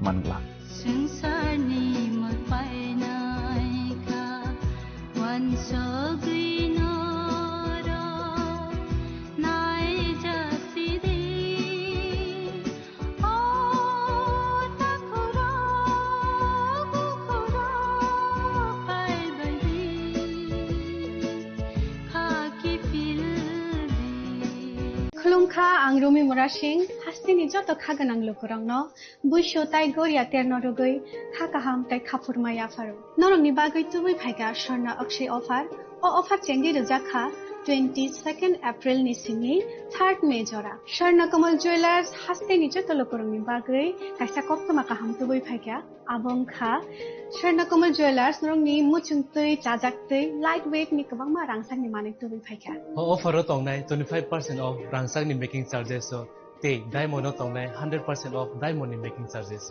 प्रमाणগুলো। खुलुमखा आं रुमि मुरासिं हास्तिनि जत खागोनां लोगोरांनो बुइसो ताइ गोरिया तेरनरुगै खाकाहाम ताइ खाफुरमाया फारो नरंनि बागै तुबै फाइगा स्वर्णा अक्षय अफार अफार चेंगि रजाखा 22 एप्रिल नि सिंनि 3 मे जरा स्वर्ण कमल ज्वेलर्स हास्तिनि जत लोगोरांनि बागै काइसा कप्तमा काहाम तुबै फाइगा आबंखा स्वर्ण कमल ज्वेलर्स नरंनि मुचुंतै चाजाक्तै लाइट वेट नि गोबां मा रांसांनि माने तुबै फाइगा ऑफर तंनाय 25% ऑफ रांसांनि मेकिंग चार्जेस ते डायमंड तंनाय 100% ऑफ डायमंड नि मेकिंग चार्जेस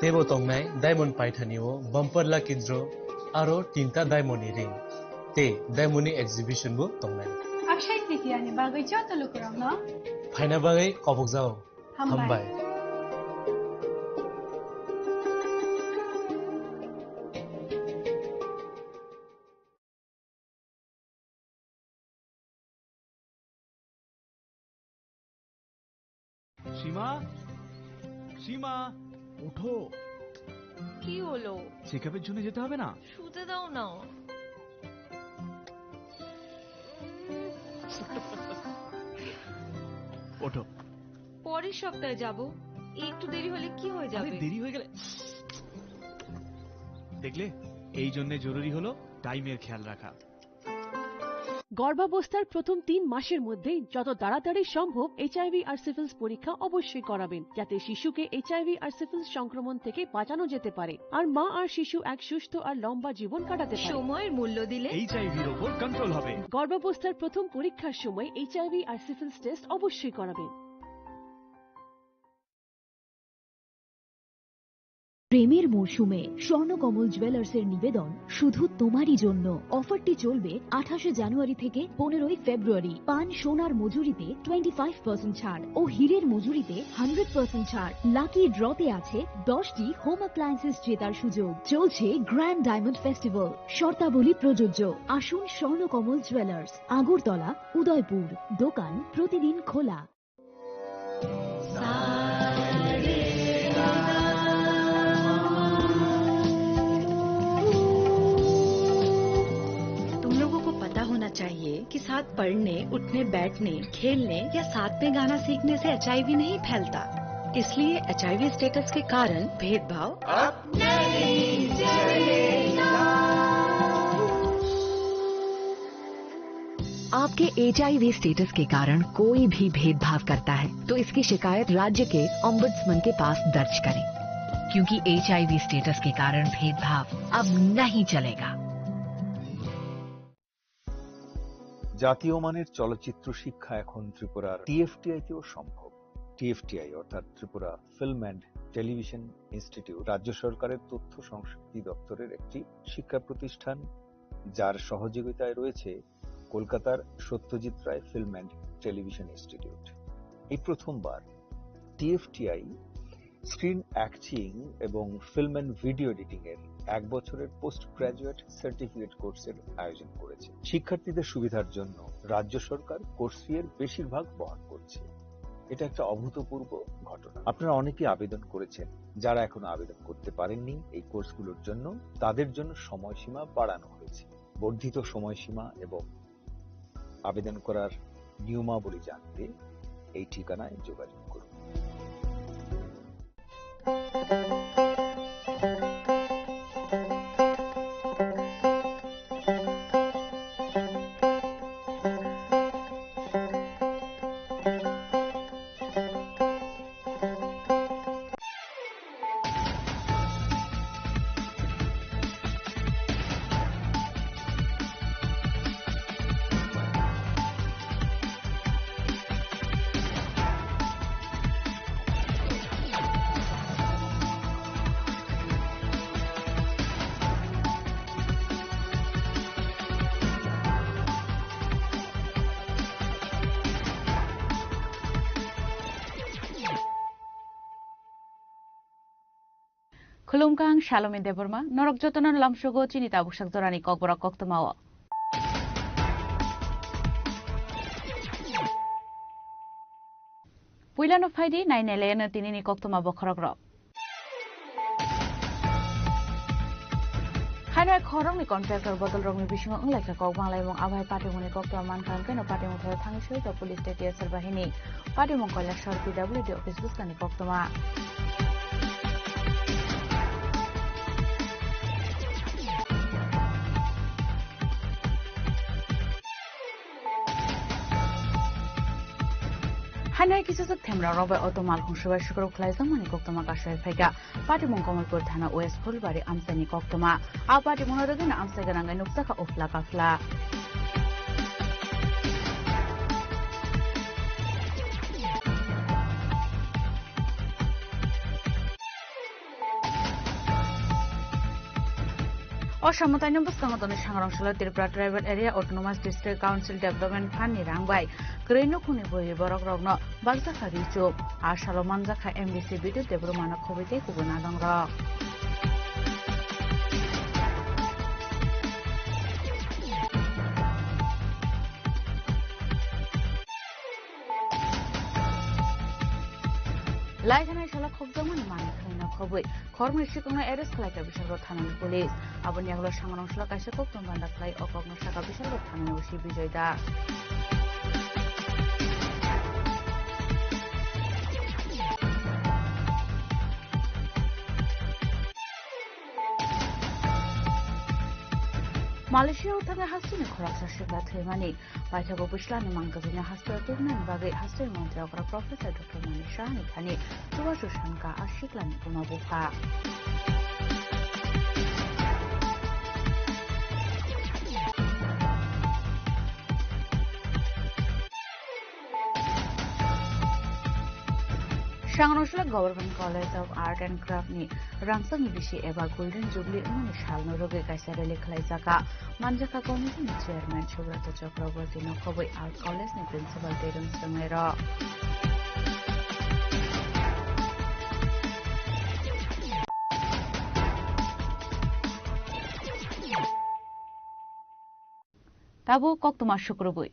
तेबो तंनाय डायमंड पाइथानिओ बम्पर लाकी ड्र आरो तीनटा डायमंड नि रिंग ते डायमंड नि एग्जिबिशन बो तंनाय अक्षय तृतीयानि बागै जत लोगोरांनो फाइना बागै कबक जाओ हामबाय সীমা সীমা ওঠো কি হলো চেকআপের জন্য যেতে হবে না শুতে দাও না ওঠো পরের সপ্তাহে যাব একটু দেরি হলে কি হয়ে যাবে দেরি হয়ে গেলে দেখলে এই জন্য জরুরি হলো টাইমের খেয়াল রাখা গর্ভাবস্থার প্রথম 3 মাসের মধ্যে যত তাড়াতাড়ি সম্ভব এইচআইভি আর সিফিলিস পরীক্ষা অবশ্যই করাবেন যাতে শিশুকে এইচআইভি আর সিফিলিস সংক্রমণ থেকে বাঁচানো যেতে পারে আর মা আর শিশু এক সুস্থ আর লম্বা জীবন কাটাতে পারে সময়ের মূল্য দিলে এইচআইভির উপর কন্ট্রোল হবে গর্ভাবস্থার প্রথম পরীক্ষার সময় এইচআইভি আর সিফিলিস টেস্ট অবশ্যই করাবেন প্রেমের মৌসুমে স্বর্ণকমল জুয়েলার্সের নিবেদন শুধু তোমারই জন্য অফারটি চলবে 28 জানুয়ারি থেকে 15 ফেব্রুয়ারি পান সোনার মজুরিতে 25% ছাড় ও হীরের মজুরিতে 100% ছাড় লাকি ড্রতে আছে 10টি হোম অ্যাপ্লায়েন্সেস জেতার সুযোগ চলছে গ্র্যান্ড ডায়মন্ড ফেস্টিভ্যাল শর্তাবলী প্রযোজ্য আসুন স্বর্ণকমল জুয়েলার্স আগরতলা উদয়পুর দোকান প্রতিদিন খোলা चाहिए कि साथ पढ़ने उठने बैठने खेलने या साथ में गाना सीखने से एचआईवी नहीं फैलता इसलिए एचआईवी स्टेटस के कारण भेदभाव अब नहीं चलेगा। आपके एचआईवी स्टेटस के कारण कोई भी भेदभाव करता है तो इसकी शिकायत राज्य के ओम्बुड्समैन के पास दर्ज करें क्योंकि एचआईवी स्टेटस के कारण भेदभाव अब नहीं चलेगा। জাতীয় মানের চলচ্চিত্র শিক্ষা এখন ত্রিপুরার টিএফটিআই-তেও সম্ভব। টিএফটিআই অর্থাৎ Tripura film and television institute রাজ্য সরকারের তথ্য সংস্কৃতি দপ্তরের একটি শিক্ষা প্রতিষ্ঠান, যার সহযোগিতায় রয়েছে কলকাতার Satyajit Ray film and television institute. এই প্রথমবার টিএফটিআই স্ক্রিন অ্যাক্টিং এবং ফিল্ম অ্যান্ড ভিডিও এডিটিং এর 1 বছরের পোস্ট গ্রাজুয়েট সার্টিফিকেট কোর্সের আয়োজন করেছে। শিক্ষার্থীদের সুবিধার জন্য রাজ্য সরকার কোর্স ফি এর বেশিরভাগ বহন করছে। এটা একটা অভূতপূর্ব ঘটনা। আপনারা অনেকেই আবেদন করেছেন, যারা এখনো আবেদন করতে পারেননি এই কোর্সগুলোর জন্য তাদের জন্য সময়সীমা বাড়ানো হয়েছে। বর্ধিত সময়সীমা এবং আবেদন করার নিয়মাবলী জানতে এই ঠিকানায় যোগাযোগ করুন। Khulumkang Shalom Deborma, Norok Jotonan Lamshogo Chinita Bushak Dorani Kokbora Koktomawa. Puilan of Heidi, 9 Elena Tinini Koktoma Bokorogro. Hana Korong contractor bottle wrong Bishing like a Kok Malay Abai Party when a cocktail man can party with her tongue show the police state Yerbahini, Party Moncola short PWD of his Buscani Koktoma. Hana kisses of Temra Robert Otomal Hushua Sugar Clays and Manikokoma Kasha Pega, Party Moncomal Tana West Pulbari Amsani Koktoma, our party Monogan Amsagan and Nuksaka of Lakafla. Oshamatanya Buskamatan Shangrangshula Tirpra Tribal Area Autonomous District Council Development Fund Rangbai, Greno Kunibu, Borogrogno, Bagzaka Richo, Ashalomanzaka MDC Bidu, Debrumana Kovite, Kugunadang. Like an Ishala Kobzaman Manikana Kobwe, Kormer Shikuna Eris Kalaka Bishop Tanan Police, Abonyaglo Shangon Shlakashako, Tumanda Clay, or Shaka Bishop Tanan Ushi Bijoida. Malaysia Utanga Hastini Korasa Shika Trimani, Paitago Bushlan Mangazina Hasper Tugnan Bagi Haster Monteogra Professor Dr. Manishani Tani, Tuwashanka Ashiklan Pumabuka. Shangrangshula Government College of Art and Craft ni Rangsang Bishi Eva Golden Jubilee Munishal Noroge Kaisarele Klaizaka Manjaka Committee Chairman Shubrata Chakraborty Nokoboy Art College ni Principal Terun Samera. Tabu Koktuma Shukruboy.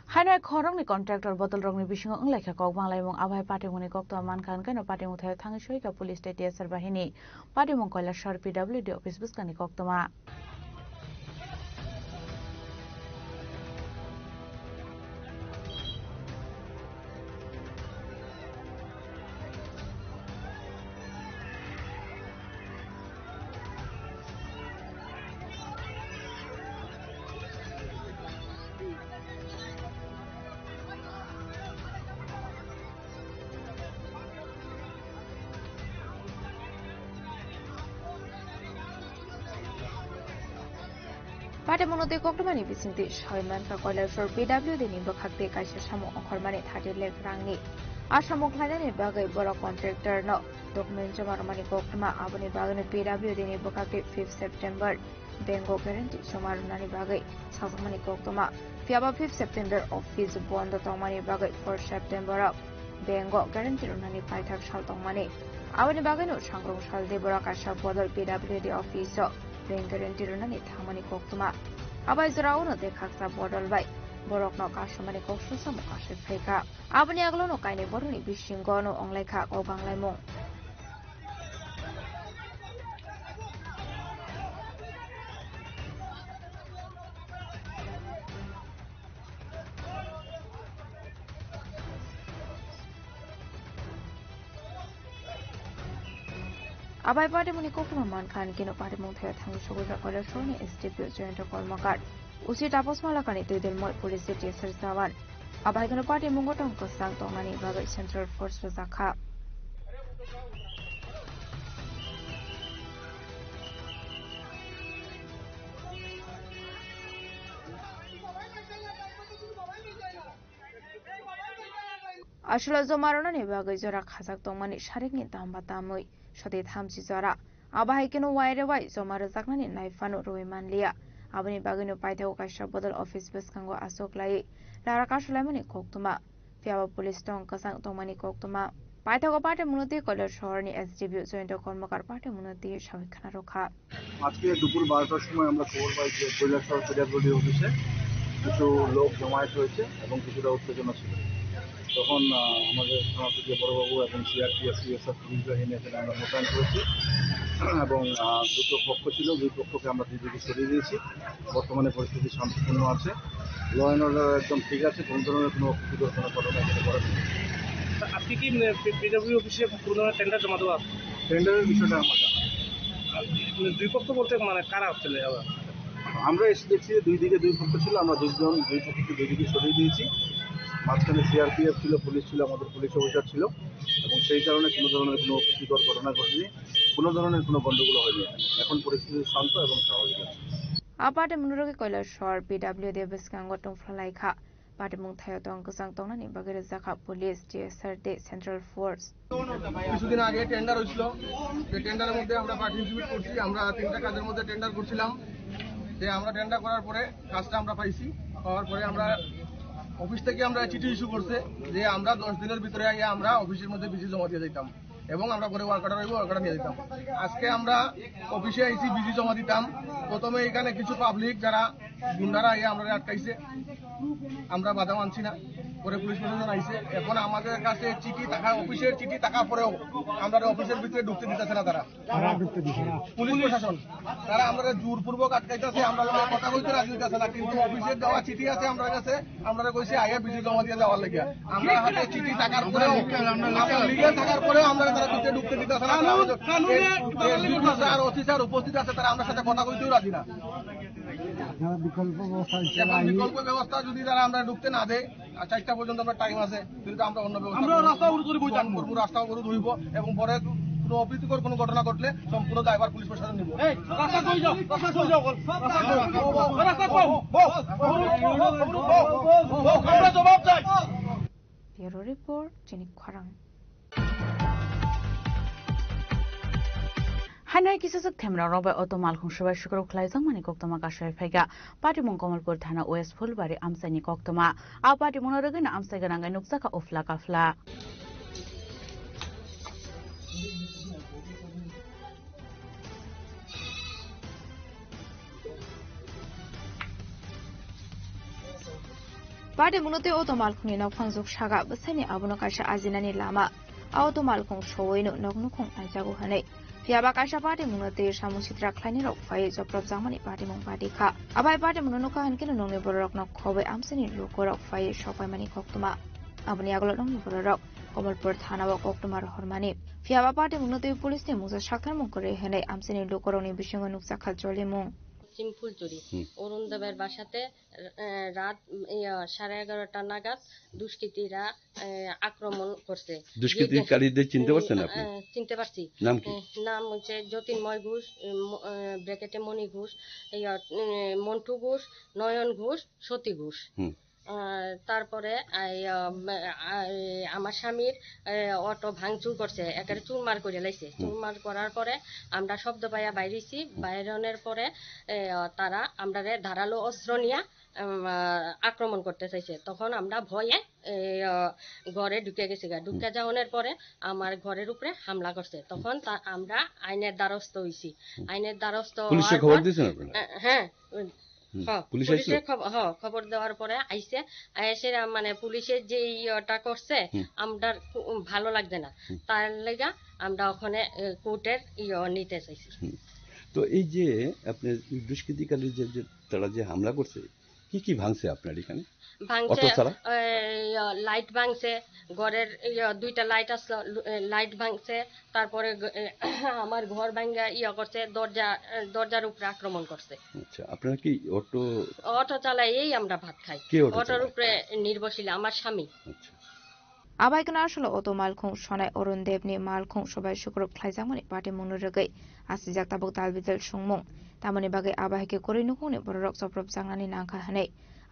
Hana Korong contractor bottle wrong Bishing like a Kok Malay Abai Party when a cocktail man can party with her tongue show a police state Yerbahini, Party Moncola short PWD of his Buscani Koktoma. Party Monote Kokmani Vicinti, Shaiman for Coiler for PW, the Nimbo Kakte Kaishamo Okormani 30 Lake Rangi. Ashamok Hanani Bagai Bora contractor no document Jomarmani Kokma, Abani Bagan PW, the Nimbo Kakte 5th September, Bengo Guarantee Shomarunani Bagai, Sazamani Koktoma, Fiaba 5th September office bond the Tomani Bagai 4th September, Bengo Guarantee Runani Paitak Shaltomani. Abani Bagano Shangrong Shal de Borakasha Bodol PW, the officer. Guarantee Runani Tamani Koktuma. Abai Zrauno de Kaksa Bodol by Borok no Kashamani Kokshu Samokashi Feka. Abani Aglono Kaini Boruni Bishingono on Leka or Banglaimo. Abai Party Munikokuma Mankan Kino Party Monthe Tangusuga Collection is Deputy Joint Colmakat. Usi Tapos Malakani to the Moy Police City Sersavan. Abai Gano Party Mungoton Kosang Tomani Bagai Central Force Zaka. Ashula Zomarona Bagai Zora Kazak Tomani Sharing Tamba Tamui. Shadi Hamsi Zara. Abahikino Wire White, Zomara Zakani, Naifano Ruimanlia, Abani Bagino Paito Kasha Bodal Office Beskango Asok Lai, Lara Kashulamani Koktuma, Fiaba Police Ton Kasang Tomani Koktuma. পাইথাগো party মুনতি কৈলাস শহরনি SDB joint কর্মকার party মুনতি সমীক্ষা রক্ষা আজকে দুপুর 12টার সময় আমরা খবর পাই যে কৈলাসহর পিডব্লিউডি অফিসে কিছু লোক জমায়েত হয়েছে এবং কিছুটা উত্তেজনা ছিল। তখন আমাদের থানাপতি বড়বাবু এবং সিআরপিএফ সিএসএফ পুলিশ বাহিনী এখানে আমরা মোতায়েন করেছি এবং দুটো পক্ষ ছিল, দুই পক্ষকে আমরা দুই দিকে সরিয়ে দিয়েছি। বর্তমানে পরিস্থিতি শান্তিপূর্ণ আছে, ল অ্যান্ড অর্ডার একদম ঠিক আছে, কোনো ধরনের কোনো অপ্রীতিকর কোনো ঘটনা এখানে ঘটে না। আপনি কি পিডব্লিউ অফিসে কোনো ধরনের টেন্ডার জমা দেওয়া? টেন্ডারের বিষয়টা আমার জানা। দুই পক্ষ বলতে মানে কারা আসলে? আমরা এসে দেখছি দুই দিকে দুই পক্ষ ছিল, আমরা দুই পক্ষকে দুই দিকে সরিয়ে দিয়েছি। মাঝখানে সিআরপিএফ ছিল, পুলিশ ছিল, আমাদের পুলিশ অফিসার ছিল এবং সেই কারণে কোনো ধরনের কোনো অপ্রীতিকর ঘটনা ঘটেনি, কোনো ধরনের কোনো গণ্ডগোল হয়নি। এখন পরিস্থিতি শান্ত এবং স্বাভাবিক আছে। আপাটে মুনুরগে কৈলাস শহর পিডব্লিউ দেবস কাঙ্গটং ফ্লাইখা পাটে মুংথায় তং কসাং তংনানি বাগের জাখা পুলিশ টিএসআর দে সেন্ট্রাল ফোর্স কিছুদিন আগে টেন্ডার হয়েছিল, যে টেন্ডারের মধ্যে আমরা পার্টিসিপেট করছি। আমরা 3টা কাজের মধ্যে টেন্ডার করছিলাম। যে আমরা টেন্ডার করার পরে কাজটা আমরা পাইছি, পাওয়ার পরে আমরা অফিস থেকে আমরা চিঠি ইস্যু করছে যে আমরা 10 দিনের ভিতরে আমরা অফিসের মধ্যে বিজি জমা দিয়ে দিতাম এবং আমরা পরে ওয়ার্কার হইব, ওয়ার্কার নিয়ে দিতাম। আজকে আমরা অফিসে আইসি বিজি জমা দিতাম। প্রথমে এখানে কিছু পাবলিক যারা গুন্ডারা আমরা আটকাইছে, আমরা বাধা মানছি না। পরে পুলিশ প্রশাসন আইছে। এখন আমাদের কাছে চিঠি থাকা, অফিসের চিঠি থাকা পরেও আমরা অফিসের ভিতরে ঢুকতে দিতেছে না। তারা পুলিশ প্রশাসন তারা আমরা জোরপূর্বক আটকাইতেছে, আমরা কথা বলতে রাজি হইতেছে না। কিন্তু অফিসের দেওয়া চিঠি আছে আমরা কাছে, আমরা কইছি আগে বিজি জমা দিয়ে যাওয়ার লাগিয়া। আমরা হাতে চিঠি থাকার পরেও, লিগেল থাকার পরেও আমরা তারা ভিতরে ঢুকতে দিতেছে না। আর অফিসার উপস্থিত আছে, তারা আমাদের সাথে কথা বলতেও রাজি না। বিকল্প ব্যবস্থা যদি তারা আমরা ঢুকতে না দেয়, 4টা পর্যন্ত আমরা টাইম আছে, কিন্তু আমরা অন্য ব্যবস্থা রাস্তা অবরোধ হইব এবং পরে কোনো অপ্রীতিকর কোনো ঘটনা ঘটলে সম্পূর্ণ দায়ভার পুলিশ প্রশাসন নিব। ব্যুরো রিপোর্ট চিনি খরাং হানাই কিসুসক থেমরা রবে অতমাল খুংসবাই শুক্র খলাইজং মানি কক্তমা কাশাই ফাইগা পাটিমং কমলপুর থানা ওয়েস্ট ফুলবাড়ি আমসাইনি কক্তমা আ পাটিমং রগেনা আমসাই গানাঙ্গাই নুকসাকা উফলা কাফলা পাটিমংতে অতমাল খুনি নকফাংজুক সাগা বসাইনি আবুনো কাশা আজিনানি লামা অতমাল খুং সওয়ইনো নকনুখং আইজাগু হানাই Fiaba kaisa party munate samusitra khlaini rok phai joprop jamani party mung party kha abai party munono ka hankin nongni borok nok khobai amsani lokorok phai sopai mani koktuma abani agolo nongni borok Komolpur thana wa koktuma hormani Fiaba party munate police ne musa shakar mung kore henai amsani lokoroni bishingo nuksa khal jole mung simple চুরি অরুণদেবের বাসাতে রাত 11:30টা নাগাদ দুষ্কৃতীরা আক্রমণ করছে। দুষ্কৃতিকারীদের চিনতে পারছেন আপনি? চিনতে পারছি। নাম কি? নাম হচ্ছে জ্যোতির্ময় ঘোষ, ব্র্যাকেটে মণি ঘোষ, মন্টু ঘোষ, নয়ন ঘোষ, সতী ঘোষ। তারপরে আমার স্বামীর অটো ভাঙচুর করছে, একেবারে চুরমার করে লাইছে। চুরমার করার পরে আমরা শব্দ পাইয়া বাইরেছি, বাইরনের পরে তারা আমরা ধারালো অস্ত্র নিয়ে আক্রমণ করতে চাইছে। তখন আমরা ভয়ে ঘরে ঢুকে গেছি। ঢুকে যাওয়ার পরে আমার ঘরের উপরে হামলা করছে। তখন আমরা আইনের দ্বারস্থ হইছি। আইনের দ্বারস্থ হ্যাঁ পুলিশের খবর দেওয়ার পরে আইসে মানে পুলিশের যে ইয়েটা করছে আমরা ভালো লাগছে না, তার লেগা আমরা ওখানে কোর্টের নিতে চাইছি। তো এই যে আপনার দুষ্কৃতিকারী যে তারা যে হামলা করছে, কি কি ভাঙছে আপনার এখানে? ভাঙছে লাইট ভাঙছে, ঘরের 2টা লাইট আসলো, লাইট ভাঙছে। তারপরে আমার ঘর ভাঙা করছে, দরজার উপরে আক্রমণ করছে। আচ্ছা, আপনারা কি অটো চালাই আমরা ভাত খাই, অটোর উপরে নির্ভরশীল আমার স্বামী। আবাইকনা আসলে অত মালখুং সনাই অরুণ দেবনি মালখুং সবাই শুক্র খ্লাইজামনি পাটে মনুরগৈ আসিজাক তাবক তালবিজল সুংমং তামনি বাগৈ আবাহিকে করিনুকুনি বররক সপ্রব জাংনানি নাংখা হাनै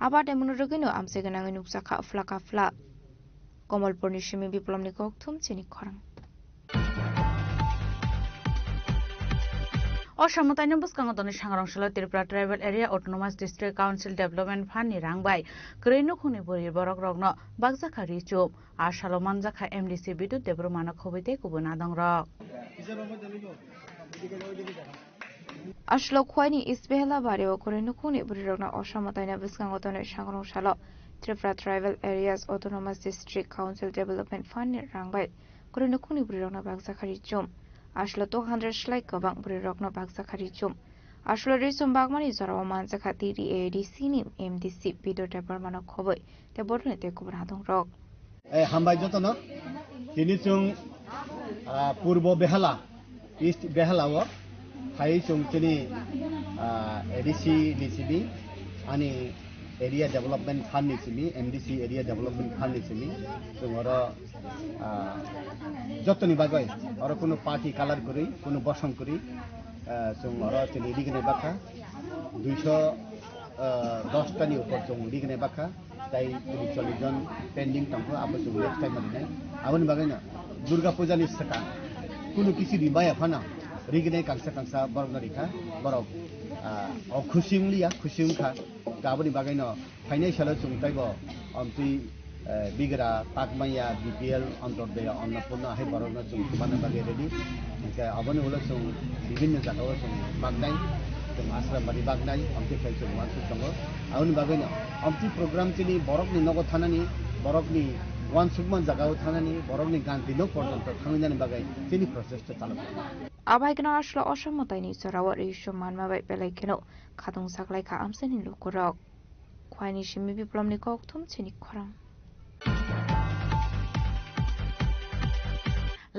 আবাटे মনুরগৈনো আমসে গনাঙै নুকসাখা ফ্লা কাফলা কমলপুরনি সিমি বিপ্লবনি ককথুম চিনি খরাং অসমতাইনো বুসকাঙ্গ দনি সাংরংশাল Tripura tribal area autonomous district council development ফান্ডনি রাংবাই ক্রেনো খুনি বুরি বরক রগ্ন বাগজাখা রিচুম আর সালমান জাখা এমডিসি বিদ্যুৎ দেবরমানা খবিতে কুবুন আদং রক আসলো খোয়াইনি ইসবেহলা বারেও ক্রেনো খুনি বুরি রগ্ন অসমতাইনো বুসকাঙ্গ দনি সাংরংশাল Tripura tribal areas autonomous district council development ফান্ডনি রাংবাই ক্রেনো খুনি বুরি রগ্ন বাগজাখা রিচুম আসলো 200 স্লাইক গবাং বুরি রগ্ন বাগজাখা রিচুম আসলো রিচুম বাগমানি জরাও মানজাখা তিরি এডিসি নিম এমডিসি বিদ্যুৎ দেবরমানা খবই তে বর্তনে তে কুবুন আদং রক হামবাই যতন তিনি চুং পূর্ব বেহালা ইস্ট বেহালাও হাই চুং তিনি এডিসি নিচিবি আনি এরিয়া ডেভেলপমেন্ট ফান্ড নিচিবি এমডিসি এরিয়া ডেভেলপমেন্ট ফান্ড নিচিবি চুং ওর যতনি বাগৈ আর কোনো পার্টি কালার করি কোনো বসং করি চুং ওর তিনি রিগনে বাখা 210টানি উপর চুং রিগনে বাখা তাই 40 জন পেন্ডিং টংকো আবো চুং নেক্সট টাইম মারিনাই আবনি বাগাইনা দুর্গা পূজা नि सका कुनु किसी रिबाया फाना रिगने कांसा कांसा बरग रिखा बरग खुसिम लिया खुसिम खा गाबनि बागाइनो फाइनान्शियल चुंताइबो अमति बिगरा पाकमाया बीपीएल अंतरदय अन्नपूर्ण हाय बरग चुं माने बागे रेडी के अबनि होला चुं विभिन्न जागाव चुं बागनाय चुं आश्रम बारि बागनाय अमति फाइ चुं वासु संग आउनि बागाइनो अमति प्रोग्राम चिनि बरगनि नगो थानानि बरगनि वन सुगमन जगाव थानानि बरगनि गान्ति नो पर्यन्त थांनानि बागै चिनि प्रोसेस चालु आबाइगना आश्लो असमताइनि जराव रिसो मानमाबाय बेलाइखेनो खादुं सागलाइखा आमसेनि लुकुरक खवाइनि सिमि बिप्लबनि कक्थुम चिनि खरां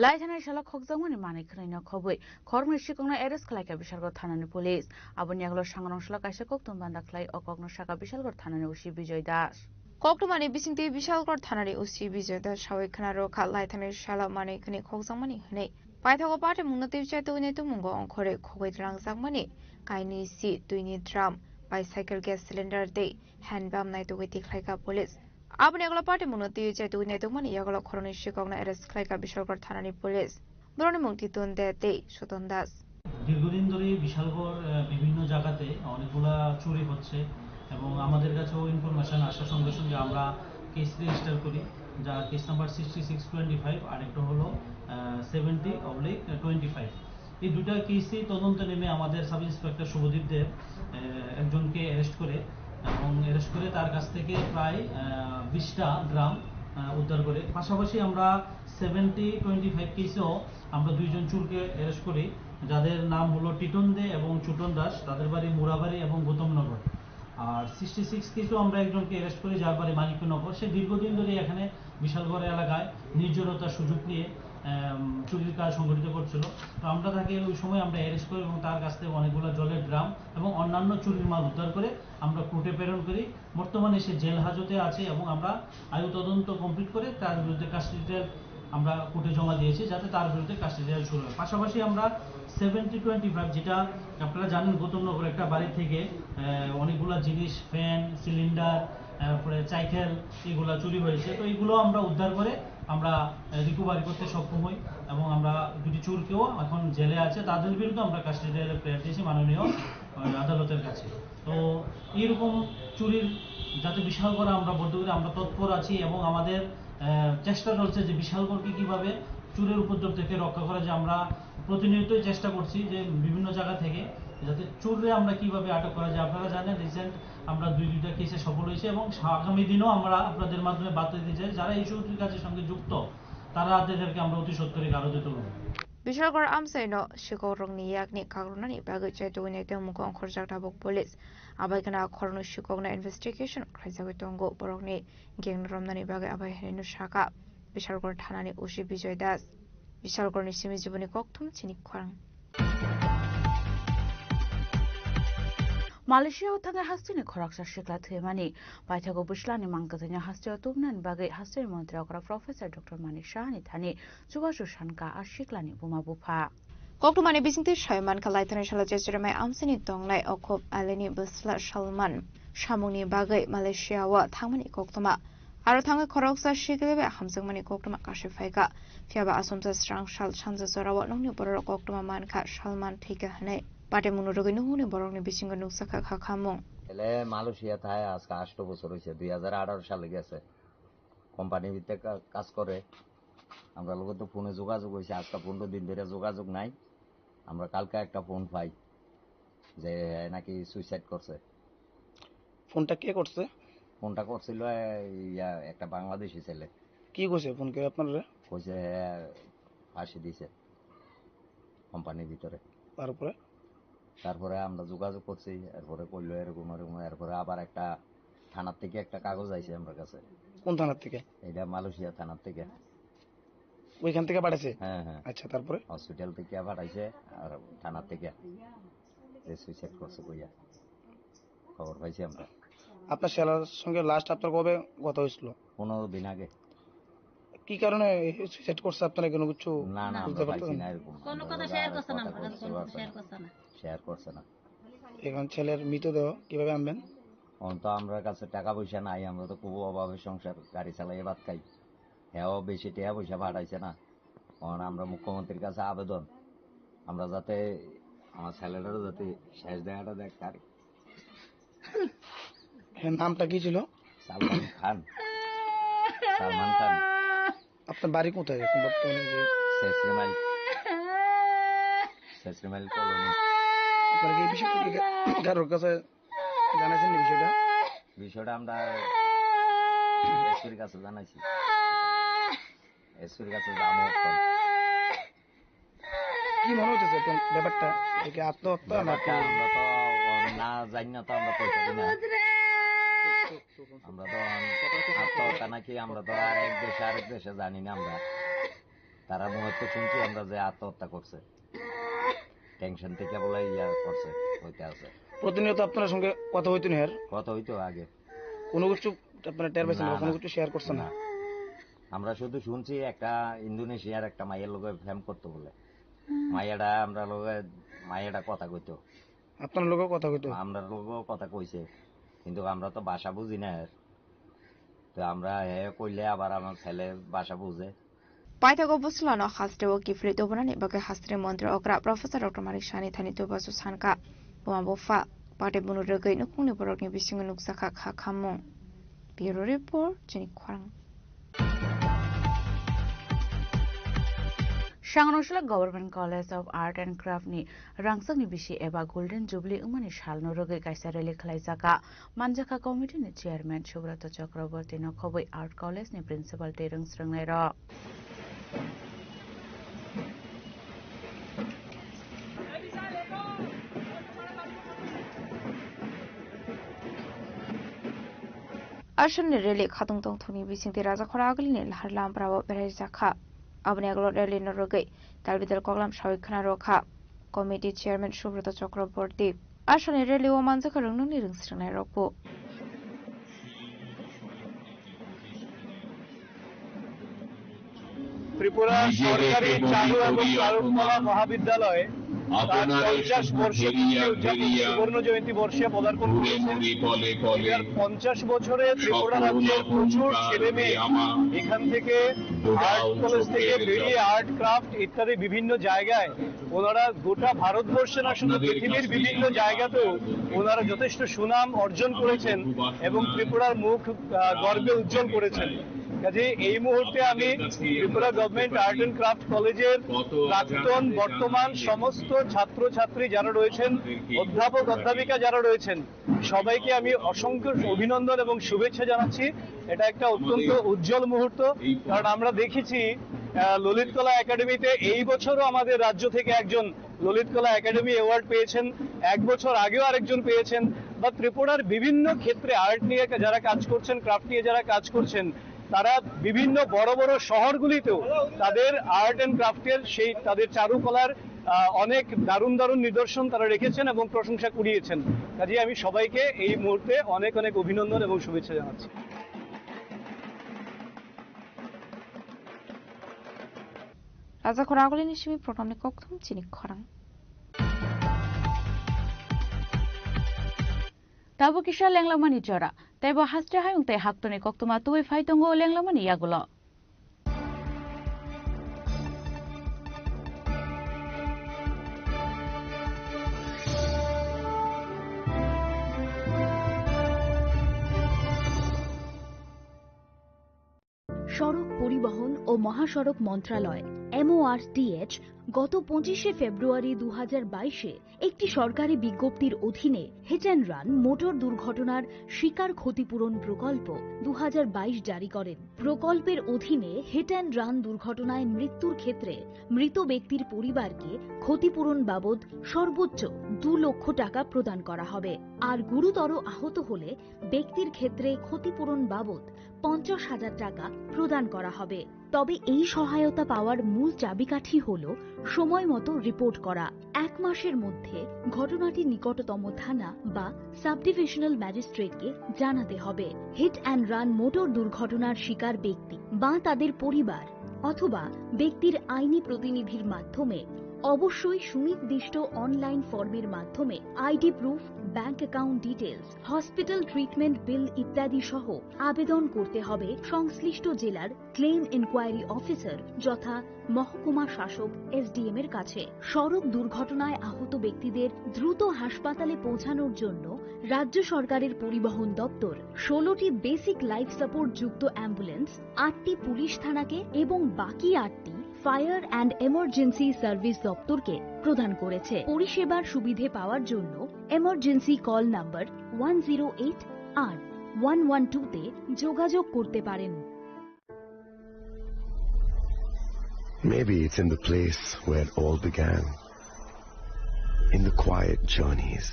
लाइथानाय साला खगजांमनि माने खरैनो खबै खरमनि सिकंना एरेस्ट खालायका बिशालगढ़ थानानि पुलिस आबनि आगलो सांग्रांसला काइसे कक्तुम बान्दाख्लाय अकग्न शाखा बिशालगढ़ थानानि उसी विजय दास कक्टमानि बिसिंति बिशालगढ़ थानानि उसी विजय दास सावैखना रोखा लाइथानाय साला माने खनि खगजांमनि हनै पाइथागो पाटे मुंगते बिचाय तोने तो मुंगो अंखरे खगैद्रां जागमानि काइनि सि दुइनि ड्राम बाइसाइकेल गैस सिलिंडर दे हैंडबाम नाय तो दिखलायका पुलिस आबनि आगलो पाटे मुंगते बिचाय तोने तो मानि आगलो खरनि सिकंना एरेस्ट खालायका बिशालगढ़ थानानि पुलिस बरनि मुंगति तोनदे दे सुतन दास দীর্ঘদিন ধরে বিশালগড় বিভিন্ন জায়গাতে অনেকগুলা চুরি হচ্ছে এবং আমাদের কাছেও ইনফরমেশন আসার সঙ্গে সঙ্গে আমরা কেস রেজিস্টার করি যা কেস নাম্বার 6625 আর একটা হলো 70/25 এই দুটো কেসই তদন্ত নেমে আমাদের সাব ইন্সপেক্টর শুভদীপ দেব একজনকে অ্যারেস্ট করে এবং অ্যারেস্ট করে তার কাছ থেকে প্রায় 20টা গ্রাম উদ্ধার করে পাশাপাশি আমরা 70/25 কেসেও আমরা দুইজন চোরকে অ্যারেস্ট করি যাদের নাম হলো টিটন দে এবং চুটন দাস তাদের বাড়ি মুরাবাড়ি এবং গৌতমনগর আর 66 কেসেও আমরা একজনকে অ্যারেস্ট করি যার বাড়ি মানিকনগর সে দীর্ঘদিন ধরে এখানে বিশালগড় এলাকায় নির্জনতার সুযোগ নিয়ে চুরির কাজ সংগঠিত করছিল তো আমরা তাকে ওই সময় আমরা অ্যারেস্ট করি এবং তার কাছ থেকে অনেকগুলো জলের ড্রাম এবং অন্যান্য চুরির মাল উদ্ধার করে আমরা কোর্টে প্রেরণ করি বর্তমানে সে জেল হাজতে আছে এবং আমরা আয়ু তদন্ত কমপ্লিট করে তার বিরুদ্ধে কাস্টডিতে আমরা কোর্টে জমা দিয়েছি যাতে তার বিরুদ্ধে কাস্টডি শুরু হয় পাশাপাশি আমরা 70/25 যেটা আপনারা জানেন গৌতমনগর একটা বাড়ি থেকে অনেকগুলো জিনিস ফ্যান সিলিন্ডার তারপরে সাইকেল এগুলা চুরি হয়েছে তো এগুলো আমরা উদ্ধার করে আমরা রিকভারি করতে সক্ষম হই এবং আমরা দুটি চোরকেও এখন জেলে আছে তাদের বিরুদ্ধে আমরা কাস্টডি প্রেয়ার দিয়েছি মাননীয় আদালতের কাছে তো এইরকম চুরির যাতে বিশালগড় আমরা বলতে পারি আমরা তৎপর আছি এবং আমাদের চেষ্টা চলছে যে বিশালগড়কে কিভাবে চুরের উপদ্রব থেকে রক্ষা করা যায় আমরা প্রতিনিয়তই চেষ্টা করছি যে বিভিন্ন জায়গা থেকে যাতে চোররে আমরা কিভাবে আটক করা যায় আপনারা জানেন রিসেন্ট আমরা দুইটা কেসে সফল হয়েছি এবং আগামী দিনও আমরা আপনাদের মাধ্যমে বার্তা দিতে চাই যারা এই চুরির কাজের সঙ্গে যুক্ত তারা তাদেরকে আমরা অতি সত্বরে গারদে তুলব বিশালগড় আমসাইনো শিকরংনি ইয়াকনি কাগরনানি বাগৈ চাইতোনে তেমুকো অংখরজাক ধাবক পুলিশ আবাইখানা খরনো শিকংনা ইনভেস্টিগেশন খাইজাগৈ তঙ্গো বরকনি गेंगरमनानि बागै आबाय हेनु शाखा बिशालगढ़ थानानि उसी विजय दास बिशालगढ़नि सिमि जीवनि कक्थुम चिनि खरां मालয়েশিয়া थांगा हास्तिनि खराकसा शिखला थेमानि पाइथागो बुस्लानि मांगतनि हास्तिया तुमनानि बागै हास्तिनि मन्त्री अग्रा प्रोफेसर डॉक्टर मानिक शाहनि थानि जुगासु शानका आ शिखलानि बुमा बुफा कक्टमानि बिसिंति शायमान खालायथानि साला जेजेरमाय आमसिनि दंनाय अखब आलेनि बसला सलमान सामुनि बागै मालয়েশিयावा थांमानि कक्टमा आरो थाङै खरकसा शिखलेबे हामजोंमानि कक्टमा काशिफायका फियाबा आसमजा स्रां साल सानजा जरावा नंनि बर कक्टमा मानखा सलमान थैका हनै পাটে মনোরোগী নুহুনে বরংনি বিসিঙ্গ নুকসাখা খাখামং এলে মালয়েশিয়া থাকে আজকে 8 বছর হয়েছে 2018 সালে গেছে কোম্পানির ভিতরে কাজ করে আমরা লোক তো ফোনে যোগাযোগ হয়েছে আজকে 15 দিন ধরে যোগাযোগ নাই আমরা কালকে একটা ফোন পাই যে নাকি সুইসাইড করছে ফোনটা কে করছে ফোনটা করছিল একটা বাংলাদেশি ছেলে কি কইছে ফোন কে আপনারা কইছে ফাঁসি দিছে কোম্পানির ভিতরে তারপরে আমরা যোগাযোগ করছি এরপরে কইলো এরকম এরপরে আবার একটা থানার থেকে একটা কাগজ আইছে আমার কাছে কোন থানার থেকে এটা মালয়েশিয়া থানার থেকে ওইখান থেকে পাঠাইছে হ্যাঁ হ্যাঁ আচ্ছা তারপরে হসপিটাল থেকে পাঠাইছে আর থানার থেকে যে সুইসাইড করছে কইয়া খবর পাইছি আমরা আপনার ছেলের সঙ্গে লাস্ট আপনার কবে কথা হয়েছিল 15 দিন আগে কি কারণে সুইসাইড করছে আপনারা কোনো কিছু না না আমরা পাইছি না এরকম কোনো কথা শেয়ার করছে না আমরা কোনো শেয়ার করছে না শেয়ার করছে না এখন ছেলের মৃতদেহ কিভাবে আনবেন তো আমরা কাছে টাকা পয়সা নাই আমরা তো খুব অভাবে সংসার গাড়ি চালাই ভাত খাই হ্যাঁ বেশি টাকা পয়সা পাঠাইছে না কারণ আমরা মুখ্যমন্ত্রীর কাছে আবেদন আমরা যাতে আমার ছেলেটারও যাতে শেষ দেখাটা দেখ পারি নামটা কি ছিল সালমান খান আপনার বাড়ি কোথায় এখন বর্তমানে যে শেষরিমাইল কলোনি আপনার এই বিষয়টা কি কারোর কাছে জানাইছেন বিষয়টা আমরা এসপির কাছে জানাইছি এসপির কাছে যাবো কি মনে হচ্ছে ব্যাপারটা আত্মহত্যা আমরা তো না জানি না তো আমরা কইতে না আমরা তো আত্মহত্যা নাকি আমরা তো আরেক দেশে জানি না আমরা তারা মুহূর্তে শুনছি আমরা যে আত্মহত্যা করছে টেনশন থেকে বলে করছে হইতে আছে প্রতিনিয়ত আপনার সঙ্গে কথা হইতো না কথা হইতো আগে কোনো কিছু আপনারা টের পাইছেন না কোনো কিছু শেয়ার করছেন না আমরা শুধু শুনছি একটা ইন্দোনেশিয়ার একটা মাইয়ের লগে ফ্যাম করতে বলে মাইয়াটা কথা কইতো আপনার লোকও কথা কইতো আমরা লোকও কথা কইছে কিন্তু আমরা তো ভাষা বুঝি না তো আমরা কইলে আবার আমার ছেলে ভাষা বুঝে পাইতাগো বসলানো হাস্টেও কিফলি তোবনানি বাকে হাস্ত্রে মন্ত্র অকরা professor doctor Marik Sunny Thani তো বাসু সানকা বোমা বফা পাটে বনু রগৈ নকুনি বরকনি বিসিং নুকসাখা খাখামং ব্যুরো রিপোর্ট চিনি খরাং Shanganushala Government College of Art and Craft ni rangsakni bishi eba Golden Jubilee umani shalno rogai kaisa rally khlaijaka manjaka committee ni chairman Subrata Chakraborty no khoboi Art College ni principal Terung Srangnai ro Ashan rally khatung tong thuni bising ti raja khora agli ni harlam bravo berai jakha abni aglo rally no rogai talbidal koglam shawikhana rokha committee chairman Subrata Chakraborty Ashan rally o manjaka rungno ni rungsrangnai rokbo Tripura সরকারি চারু এবং চারুকলা মহাবিদ্যালয় তার 50 বর্ষের সুবর্ণ জয়ন্তী বর্ষে পদার্পণ করেছে 50 বছরে ত্রিপুরা রাজ্যের প্রচুর ছেলে মেয়ে এখান থেকে আর্ট কলেজ থেকে বেরিয়ে আর্ট ক্রাফট ইত্যাদি বিভিন্ন জায়গায় ওনারা গোটা ভারতবর্ষে না শুধু পৃথিবীর বিভিন্ন জায়গাতেও ওনারা যথেষ্ট সুনাম অর্জন করেছেন এবং ত্রিপুরার মুখ গর্বে উজ্জ্বল করেছেন কাজে এই মুহূর্তে আমি Tripura government art and craft কলেজের প্রাক্তন বর্তমান সমস্ত ছাত্রছাত্রী যারা রয়েছেন অধ্যাপক অধ্যাপিকা যারা রয়েছেন সবাইকে আমি অসংখ্য অভিনন্দন এবং শুভেচ্ছা জানাচ্ছি এটা একটা অত্যন্ত উজ্জ্বল মুহূর্ত কারণ আমরা দেখেছি ললিত কলা একাডেমিতে এই বছরও আমাদের রাজ্য থেকে একজন ললিত কলা একাডেমি অ্যাওয়ার্ড পেয়েছেন এক বছর আগেও আরেকজন পেয়েছেন বা ত্রিপুরার বিভিন্ন ক্ষেত্রে আর্ট নিয়ে যারা কাজ করছেন ক্রাফট নিয়ে যারা কাজ করছেন তারা বিভিন্ন বড় বড় শহরগুলিতেও তাদের আর্ট এন্ড ক্রাফটের সেই তাদের চারুকলার অনেক দারুণ দারুণ নিদর্শন তারা রেখেছেন এবং প্রশংসা কুড়িয়েছেন কাজেই আমি সবাইকে এই মুহূর্তে অনেক অনেক অভিনন্দন এবং শুভেচ্ছা জানাচ্ছি রাজা খরাগলি নিশমি প্রোগ্রামনি ককথম চিনি খরাং Tabu kisha lenglamani jora taibo hastre hayung tai haktoni koktuma tuwi phaitongo lenglamani yagulo সড়ক পরিবহন ও মহাসড়ক মন্ত্রণালয় MORTH গত 25 ফেব্রুয়ারি 2022-এ একটি সরকারি বিজ্ঞপ্তির অধীনে হিট অ্যান্ড রান মোটর দুর্ঘটনার শিকার ক্ষতিপূরণ প্রকল্প 2022 জারি করেন। প্রকল্পের অধীনে হিট অ্যান্ড রান দুর্ঘটনায় মৃত্যুর ক্ষেত্রে মৃত ব্যক্তির পরিবারকে ক্ষতিপূরণ বাবদ সর্বোচ্চ 2 লক্ষ টাকা প্রদান করা হবে, আর গুরুতর আহত হলে ব্যক্তির ক্ষেত্রে ক্ষতিপূরণ বাবদ 50,000 টাকা প্রদান করা হবে। তবে এই সহায়তা পাওয়ার মূল চাবিকাঠি হল সময় মতো রিপোর্ট করা। 1 মাসের মধ্যে ঘটনাটি নিকটতম থানা বা সাব ডিভিশনাল ম্যাজিস্ট্রেটকে জানাতে হবে। হিট অ্যান্ড রান মোটর দুর্ঘটনার শিকার ব্যক্তি বা তাদের পরিবার অথবা ব্যক্তির আইনি প্রতিনিধির মাধ্যমে অবশ্যই সুনির্দিষ্ট অনলাইন ফর্মের মাধ্যমে ID proof, bank account details, hospital treatment bill ইত্যাদি সহ আবেদন করতে হবে সংশ্লিষ্ট জেলার ক্লেম ইনকোয়ারি অফিসার যথা মহকুমা শাসক SDM এর কাছে। সড়ক দুর্ঘটনায় আহত ব্যক্তিদের দ্রুত হাসপাতালে পৌঁছানোর জন্য রাজ্য সরকারের পরিবহন দপ্তর 16টি বেসিক লাইফ সাপোর্ট যুক্ত অ্যাম্বুলেন্স, 8টি পুলিশ থানাকে এবং বাকি 8টি ফায়ার অ্যান্ড এমার্জেন্সি সার্ভিস দপ্তরকে প্রদান করেছে। পরিষেবার সুবিধে পাওয়ার জন্য এমার্জেন্সি কল নাম্বার 108 আর 112-তে যোগাযোগ করতে পারেন। Maybe it's in the place where it all began, in the quiet journeys,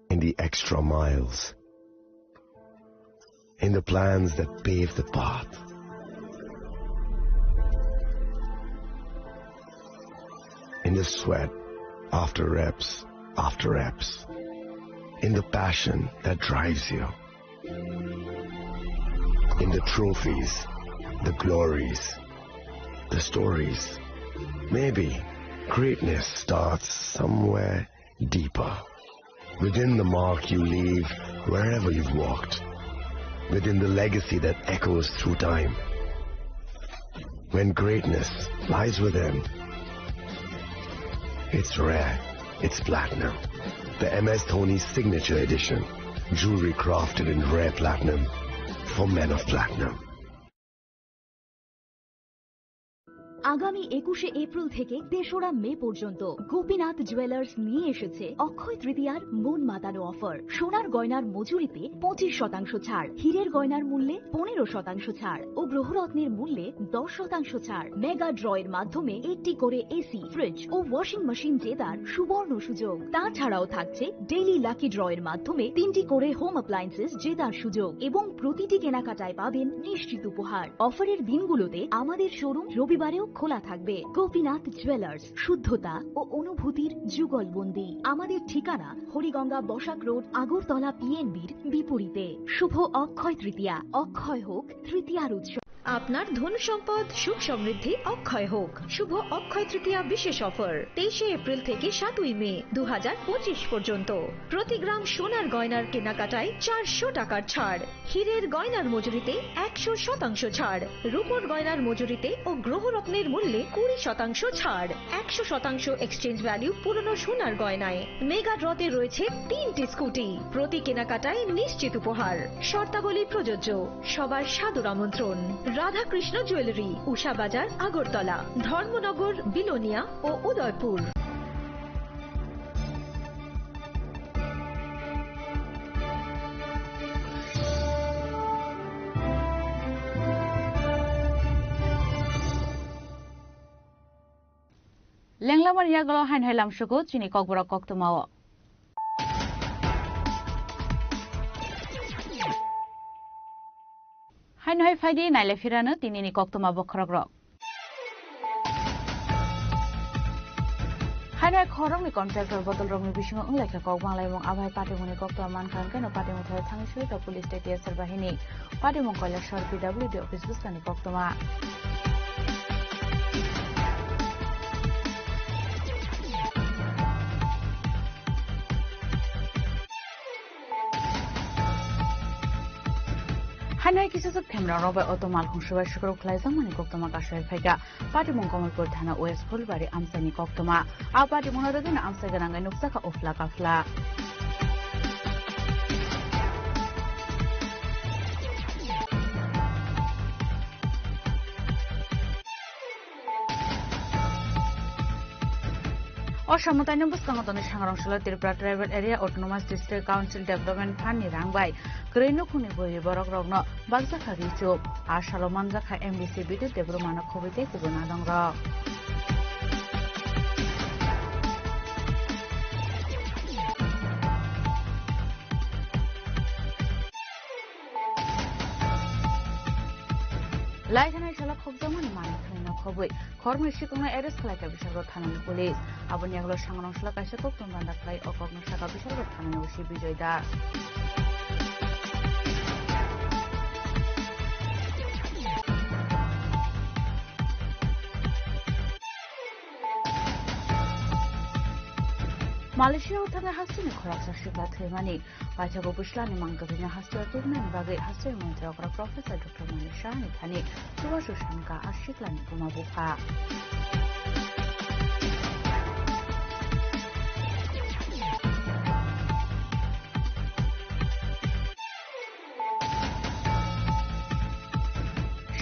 in the extra miles, in the plans that pave the path. In the sweat after reps, in the passion that drives you, in the trophies, the glories, the stories. Maybe greatness starts somewhere deeper, within the mark you leave wherever you've walked, within the legacy that echoes through time. When greatness lies within, it's rare, it's platinum. The MS Dhoni Signature Edition. Jewelry crafted in rare platinum for men of platinum. আগামী 21শে April থেকে 3রা মে পর্যন্ত Gopinath jewellers নিয়ে এসেছে অক্ষয় তৃতীয়ার মন মাতানো offer. সোনার গয়নার মজুরিতে 25% ছাড়, হীরের গয়নার মূল্যে 15% ছাড় ও গ্রহরত্নের মূল্যে 10% ছাড়। মেগা ড্রয়ের মাধ্যমে একটি করে এসি, ফ্রিজ ও ওয়াশিং মেশিন জেতার সুবর্ণ সুযোগ। তাছাড়াও থাকছে ডেইলি লাকি ড্রয়ের মাধ্যমে 3টি করে হোম অ্যাপ্লায়েন্সেস জেতার সুযোগ এবং প্রতিটি কেনাকাটায় পাবেন নিশ্চিত উপহার। অফারের দিনগুলোতে আমাদের শোরুম রবিবারেও খোলা থাকবে। গোপীনাথ জুয়েলার্স, শুদ্ধতা ও অনুভূতির যুগলবন্দি। আমাদের ঠিকানা হরিগঙ্গা বসাক রোড, আগরতলা PNB'র বিপরীতে। শুভ অক্ষয় তৃতীয়া, অক্ষয় হোক তৃতীয়ার উৎসব। আপনার ধন সম্পদ সুখ সমৃদ্ধি অক্ষয় হোক। শুভ অক্ষয় তৃতীয়া বিশেষ অফার 23শে এপ্রিল থেকে 7ই মে 2025 পর্যন্ত। প্রতি গ্রাম সোনার গয়নার কেনাকাটায় 400 টাকার ছাড়, হীরের গয়নার মজুরিতে 100% ছাড়, রূপোর গয়নার মজুরিতে ও গ্রহরত্নের মূল্যে 20% ছাড়, 100% এক্সচেঞ্জ ভ্যালু পুরনো সোনার গয়নায়। মেগা ড্রতে রয়েছে 3টি স্কুটি, প্রতি কেনাকাটায় নিশ্চিত উপহার। শর্তাবলী প্রযোজ্য। সবার সাদর আমন্ত্রণ। রাধাকৃষ্ণ জুয়েলারি, উষা বাজার, আগরতলা, ধর্মনগর, বিলোনিয়া ও উদয়পুর। লেংলামার ইয়াগল হাইন হাইলাম সুগো চিনি ককবরা কক্তমাও হাইন হাই ফাইদি নাইলে ফিরানো তিনিনি কক্তমা বখরক রক হাইন হাই খরংনি কন্ট্রাক্টর বদল রংনি বিসিং উংলাইখা কক বাংলাইমং আভাই পাটিমুনি কক্তমা মানখান কেন পাটিমু থাই থাংসুই তা পুলিশ টিএসআর বাহিনী পাটিমং কৈলাসহর PWD অফিস বুস্তানি কক্তমা হাইনাই কিসুসব খেমরা রবাই অতমাল হুংসবাই শুক্র খলাইজাম মানি কক্তমা কাশাই ফাইগা পাটিমং কমলপুর থানা ওয়েস্ট ফুলবাড়ি আমসাইনি কক্তমা আ পাটিমং রদিন আমসাই গানাঙ্গাই নুকসাকা উফলা কাফলা অসমতাইনো বুসকাঙতনি সাংরংশালা Tripura tribal area autonomous district council development ফান্ডনি রাংবাই গ্রেইনো খুনি বই বরক রগ্ন বাগজাখা রিচুপ আর সালমান জাখা এমডিসি বিদ্যুৎ দেবরু মানক খবিতে কুবনা দং রক লাইথানাই সালা খবজামানি মানি খাইনা খবই খরমে শিকংনা এরেস্ট খালাইকা বিশালগড় থানানি পুলিশ আবনি আগলো সাংরংশালা কাইসা কক্তম বান্দা খালাই অকগ্ন শাখা বিশালগড় থানানি ওসি বিজয় দাস মালয়েশিয়া উঠানে হাসিনি খরাকসা শিখলা থৈমানি পাইথাগো বুসলানি মাংগবিনা হাসিয়া তুগনানি বাগै হাসির মন্ত্রী অকরা প্রফেসর ডক্টর মানি শাহানি থানি সুভাষু শানকা আর শিখলানি কুমাবুফা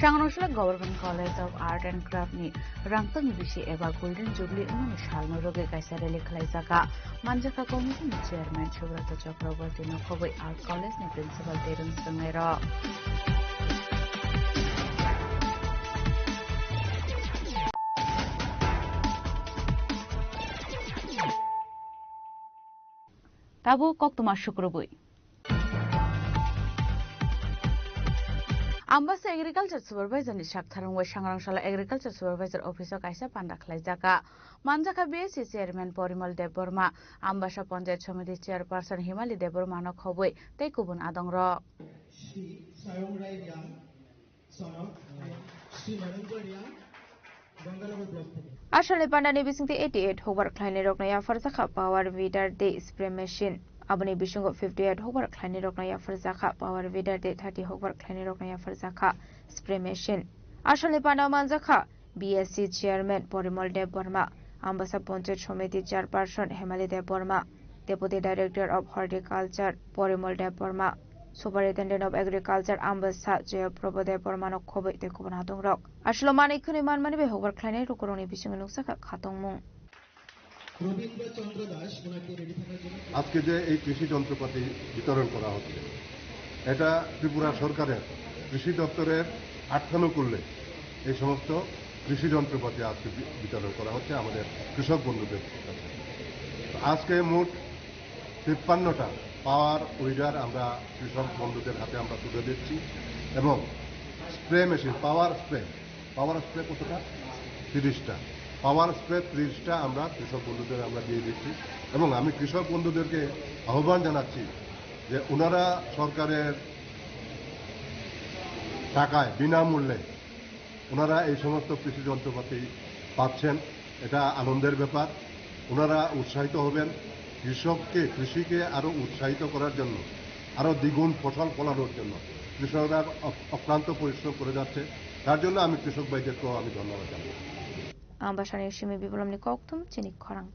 সাংরংশালা government college of art and craft नि रांगतंग बिसि एबा गोल्डन जुबली उन्नि सालनो रोगे कायसा रेली खलाइजाका मानजाका कमिटिनि चेयरमैन सुब्रत चक्रवर्ती नखबै आर्ट कलेज नि प्रिन्सिपल तेरुन संगेर ताबो कक्तमा शुक्रबुई आम्बासा एग्रिकालचार सुपारभाइजर नि साकथारंगै सांग्रांशाला एग्रिकालचार सुपारभाइजर अफिस कायसा पान्डा खलाइजाका मानजाका BSC chairman Parimal Debbarma Ambassa panchayat samiti chairperson हिमाली देबबर्मा न खबै तै कुबुन आदं र আসলে পান্ডানি বিসিংতে 88 hover ক্লাইনে রকনায়া ফারজাখা power ভিডার they spray machine aboni bisungo 58 hobar khlaini roknaya farzakha power vidar de 30 hobar khlaini roknaya farzakha spray machine ashale pana manjakha BSc chairman Porimol Dev Burma Ambasa Panchayat Samiti chairperson Hemali Dev Burma deputy director of horticulture Porimol Dev Burma superintendent of agriculture Ambasa Jayaprabha Dev Burma no khobai te kubana dongrok ashlo manikhuni manmani be hobar khlaini rokoroni bisungo nuksaka khatongmung আজকে যে এই কৃষি যন্ত্রপাতি বিতরণ করা হচ্ছে এটা ত্রিপুরা সরকারের কৃষি দপ্তরের আটখানুকুল্যে এই সমস্ত কৃষি যন্ত্রপাতি আজকে বিতরণ করা হচ্ছে আমাদের কৃষক বন্ধুদের কাছে আজকে মোট 53টা পাওয়ার উইডার আমরা কৃষক বন্ধুদের হাতে আমরা তুলে দিচ্ছি এবং স্প্রে মেশিন পাওয়ার স্প্রে কতটা 30টা পাওয়ার স্প্রে 30টা আমরা কৃষক বন্ধুদের আমরা দিয়ে দিচ্ছি এবং আমি কৃষক বন্ধুদেরকে আহ্বান জানাচ্ছি যে ওনারা সরকারের টাকায় বিনামূল্যে ওনারা এই সমস্ত কৃষি যন্ত্রপাতি পাচ্ছেন এটা আনন্দের ব্যাপার ওনারা উৎসাহিত হবেন কৃষিকে আরো উৎসাহিত করার জন্য আরো দ্বিগুণ ফসল ফলানোর জন্য কৃষকরা অক্লান্ত পরিশ্রম করে যাচ্ছে তার জন্য আমি কৃষক ভাইদেরকেও আমি ধন্যবাদ জানাই Ambasani Shimi Biblomni Koktum Chinik Korang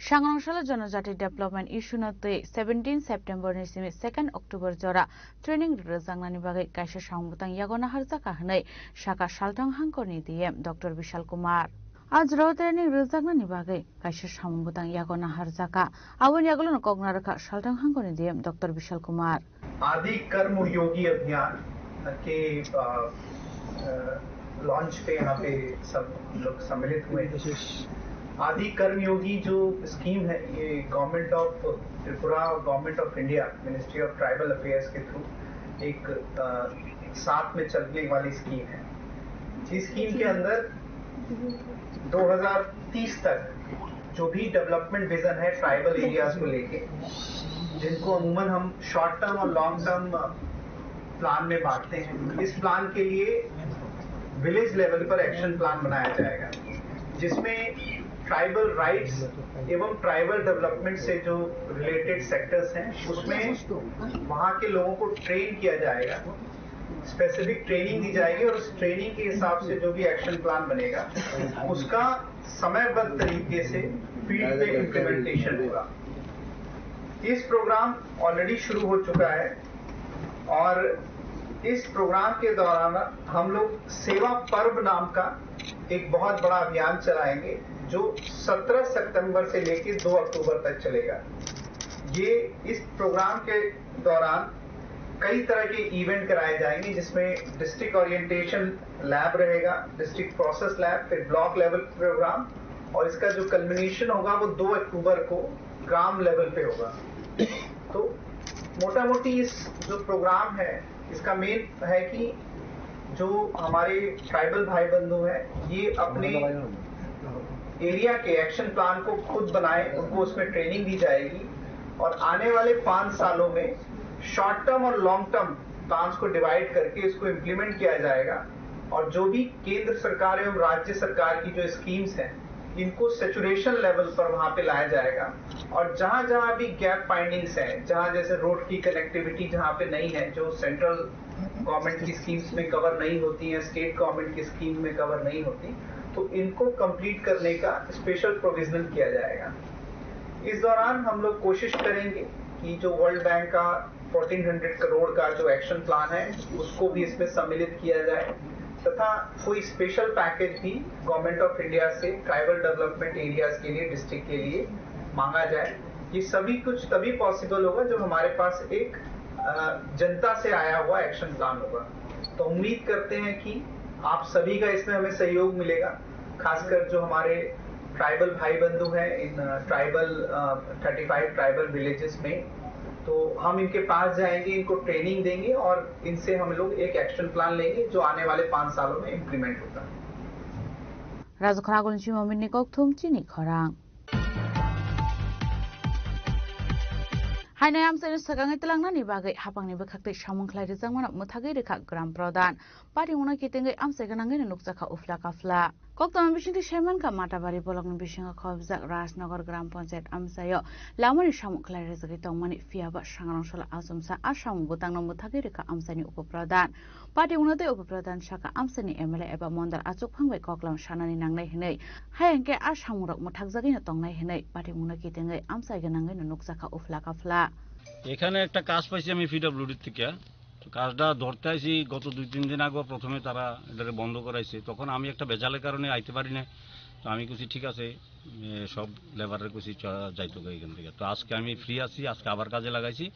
সাংরংশালা জনজাতি ডেভেলপমেন্ট ইস্যুনতে 17 সেপ্টেম্বর নিসিমি 2 অক্টোবর জরা ট্রেনিং রজাংনানি বাগै কাইসা সাংবুতাং ইয়াগনা হারজাকা হनै শাখা সালটং হাঙ্কনি ডিএম ডক্টর বিশাল কুমার আজ র ট্রেনিং রজাংনানি বাগै কাইসা সাংবুতাং ইয়াগনা হারজাকা আবন ইয়াগলো কগনা রাখা সালটং হাঙ্কনি ডিএম ডক্টর বিশাল কুমার आदि कर्म योगी अभियान के लॉन्च पे यहाँ पे सब लोग सम्मिलित हुए आदि कर्मयोगी जो स्कीम है ये गवर्नमेंट ऑफ त्रिपुरा और government of India ministry of tribal affairs के थ्रू एक साथ में चलने वाली स्कीम है इस स्कीम के अंदर 2030 तक जो भी डेवलपमेंट विजन है ट्राइबल एरियाज को लेके जिनको अमूमन हम शॉर्ट टर्म और लॉन्ग टर्म प्लान में बांटते हैं इस प्लान के लिए विलेज लेवल पर एक्शन प्लान बनाया जाएगा जिसमें ट्राइबल राइट्स एवं ट्राइबल डेवलपमेंट से जो रिलेटेड सेक्टर्स हैं उसमें वहां के लोगों को ट्रेन किया जाएगा स्पेसिफिक ट्रेनिंग दी जाएगी और उस ट्रेनिंग के हिसाब से जो भी एक्शन प्लान बनेगा उसका समयबद्ध तरीके से फील्ड पे इम्प्लीमेंटेशन होगा इस प्रोग्राम ऑलरेडी शुरू हो चुका है और इस प्रोग्राम के दौरान हम लोग सेवा पर्व नाम का एक बहुत बड़ा अभियान चलाएंगे जो 17 सितंबर से लेकर 2 अक्टूबर तक चलेगा। ये इस प्रोग्राम के दौरान कई तरह के इवेंट कराए जाएंगे, जिसमें डिस्ट्रिक्ट ओरिएंटेशन लैब रहेगा, डिस्ट्रिक्ट प्रोसेस लैब, फिर ब्लॉक लेवल प्रोग्राम, और इसका जो कल्मिनेशन होगा वो 2 अक्टूबर को ग्राम लेवल पे होगा। तो मोटा मोटी इस जो प्रोग्राम है इसका मेन है कि जो हमारे ट्राइबल भाई बंधु हैं ये अपने एरिया के एक्शन प्लान को खुद बनाएं, उनको उसमें ट्रेनिंग दी जाएगी और आने वाले 5 सालों में शॉर्ट टर्म और लॉन्ग टर्म प्लान्स को डिवाइड करके इसको इम्प्लीमेंट किया जाएगा। और जो भी केंद्र सरकार एवं राज्य सरकार की जो स्कीम्स हैं इनको सेचुरेशन लेवल पर वहां पे लाया जाएगा। और जहां जहां भी गैप फाइंडिंग्स हैं, जहां जैसे रोड की कनेक्टिविटी जहां पे नहीं है, जो सेंट्रल गवर्नमेंट की स्कीम्स में कवर नहीं होती है, स्टेट गवर्नमेंट की स्कीम में कवर नहीं होती, तो इनको कंप्लीट करने का स्पेशल प्रोविजन किया जाएगा। इस दौरान हम लोग कोशिश करेंगे कि जो वर्ल्ड बैंक का 1400 करोड़ का जो एक्शन प्लान है उसको भी इसमें सम्मिलित किया जाए, तथा कोई स्पेशल पैकेज भी गवर्नमेंट ऑफ इंडिया से ट्राइबल डेवलपमेंट एरियाज के लिए, डिस्ट्रिक्ट के लिए मांगा जाए। ये सभी कुछ तभी पॉसिबल होगा जब हमारे पास एक जनता से आया हुआ एक्शन प्लान होगा। तो उम्मीद करते हैं कि आप सभी का इसमें हमें सहयोग मिलेगा, खासकर जो हमारे ट्राइबल भाई बंधु हैं इन 35 ट्राइबल विलेजेस में। तो हम इनके पास जाएंगे, इनको ट्रेनिंग देंगे और इनसे हम लोग एक एक्शन प्लान लेंगे जो आने वाले 5 सालों में इम्प्लीमेंट होगा। राजखरागुन चिममिनी कौथुम चिनी खरां हाइनाय आमसानि सगाङै तलांनानि बागै हापांनि बोखाक्तै सामुंख्लाय रिजांमाना मुथागै रेखा ग्राम प्रधान पारि उना कितेंगै आमसाय गोनाङै नुकजाखा उफ्ला काफ्ला कक्तम बिसिंति शेरमानका माटाबारि ब्लकनि बिसिङा खबजाक राजनगर ग्राम पन्चायत आमसायो लामानि सामुंख्लाय रिजागै तंमानि फियाबा सांग्रांसला आसुमसा आसाम बुतांनो मुथागै रेखा आमसानि उपप्रधान पारि उनादै उपप्रधान साका आमसानि एमएलए एबा मन्दार आचुक फांबाय कक्लाम सानानि नांनाय हिनै हायंके आसामुरक मुथागजागैनो तंनाय हिनै पारि उना कितेंगै आमसाय गोनाङै नुकजाखा उफ्ला काफ्ला এখানে একটা কাজ পাইছি আমি পিডব্লিউডি থেকে। কাজটা ধরতে আইছি গত 2-3 দিন আগে, প্রথমে তারা এটাকে বন্ধ করাইছে, তখন আমি একটা বেজালের কারণে আইতে পারি না। তো আমি কুছি ঠিক আছে, সব লেবারের কুছি যাইতো এখান থেকে। তো আজকে আমি ফ্রি আছি, আজকে আবার কাজে লাগাইছি।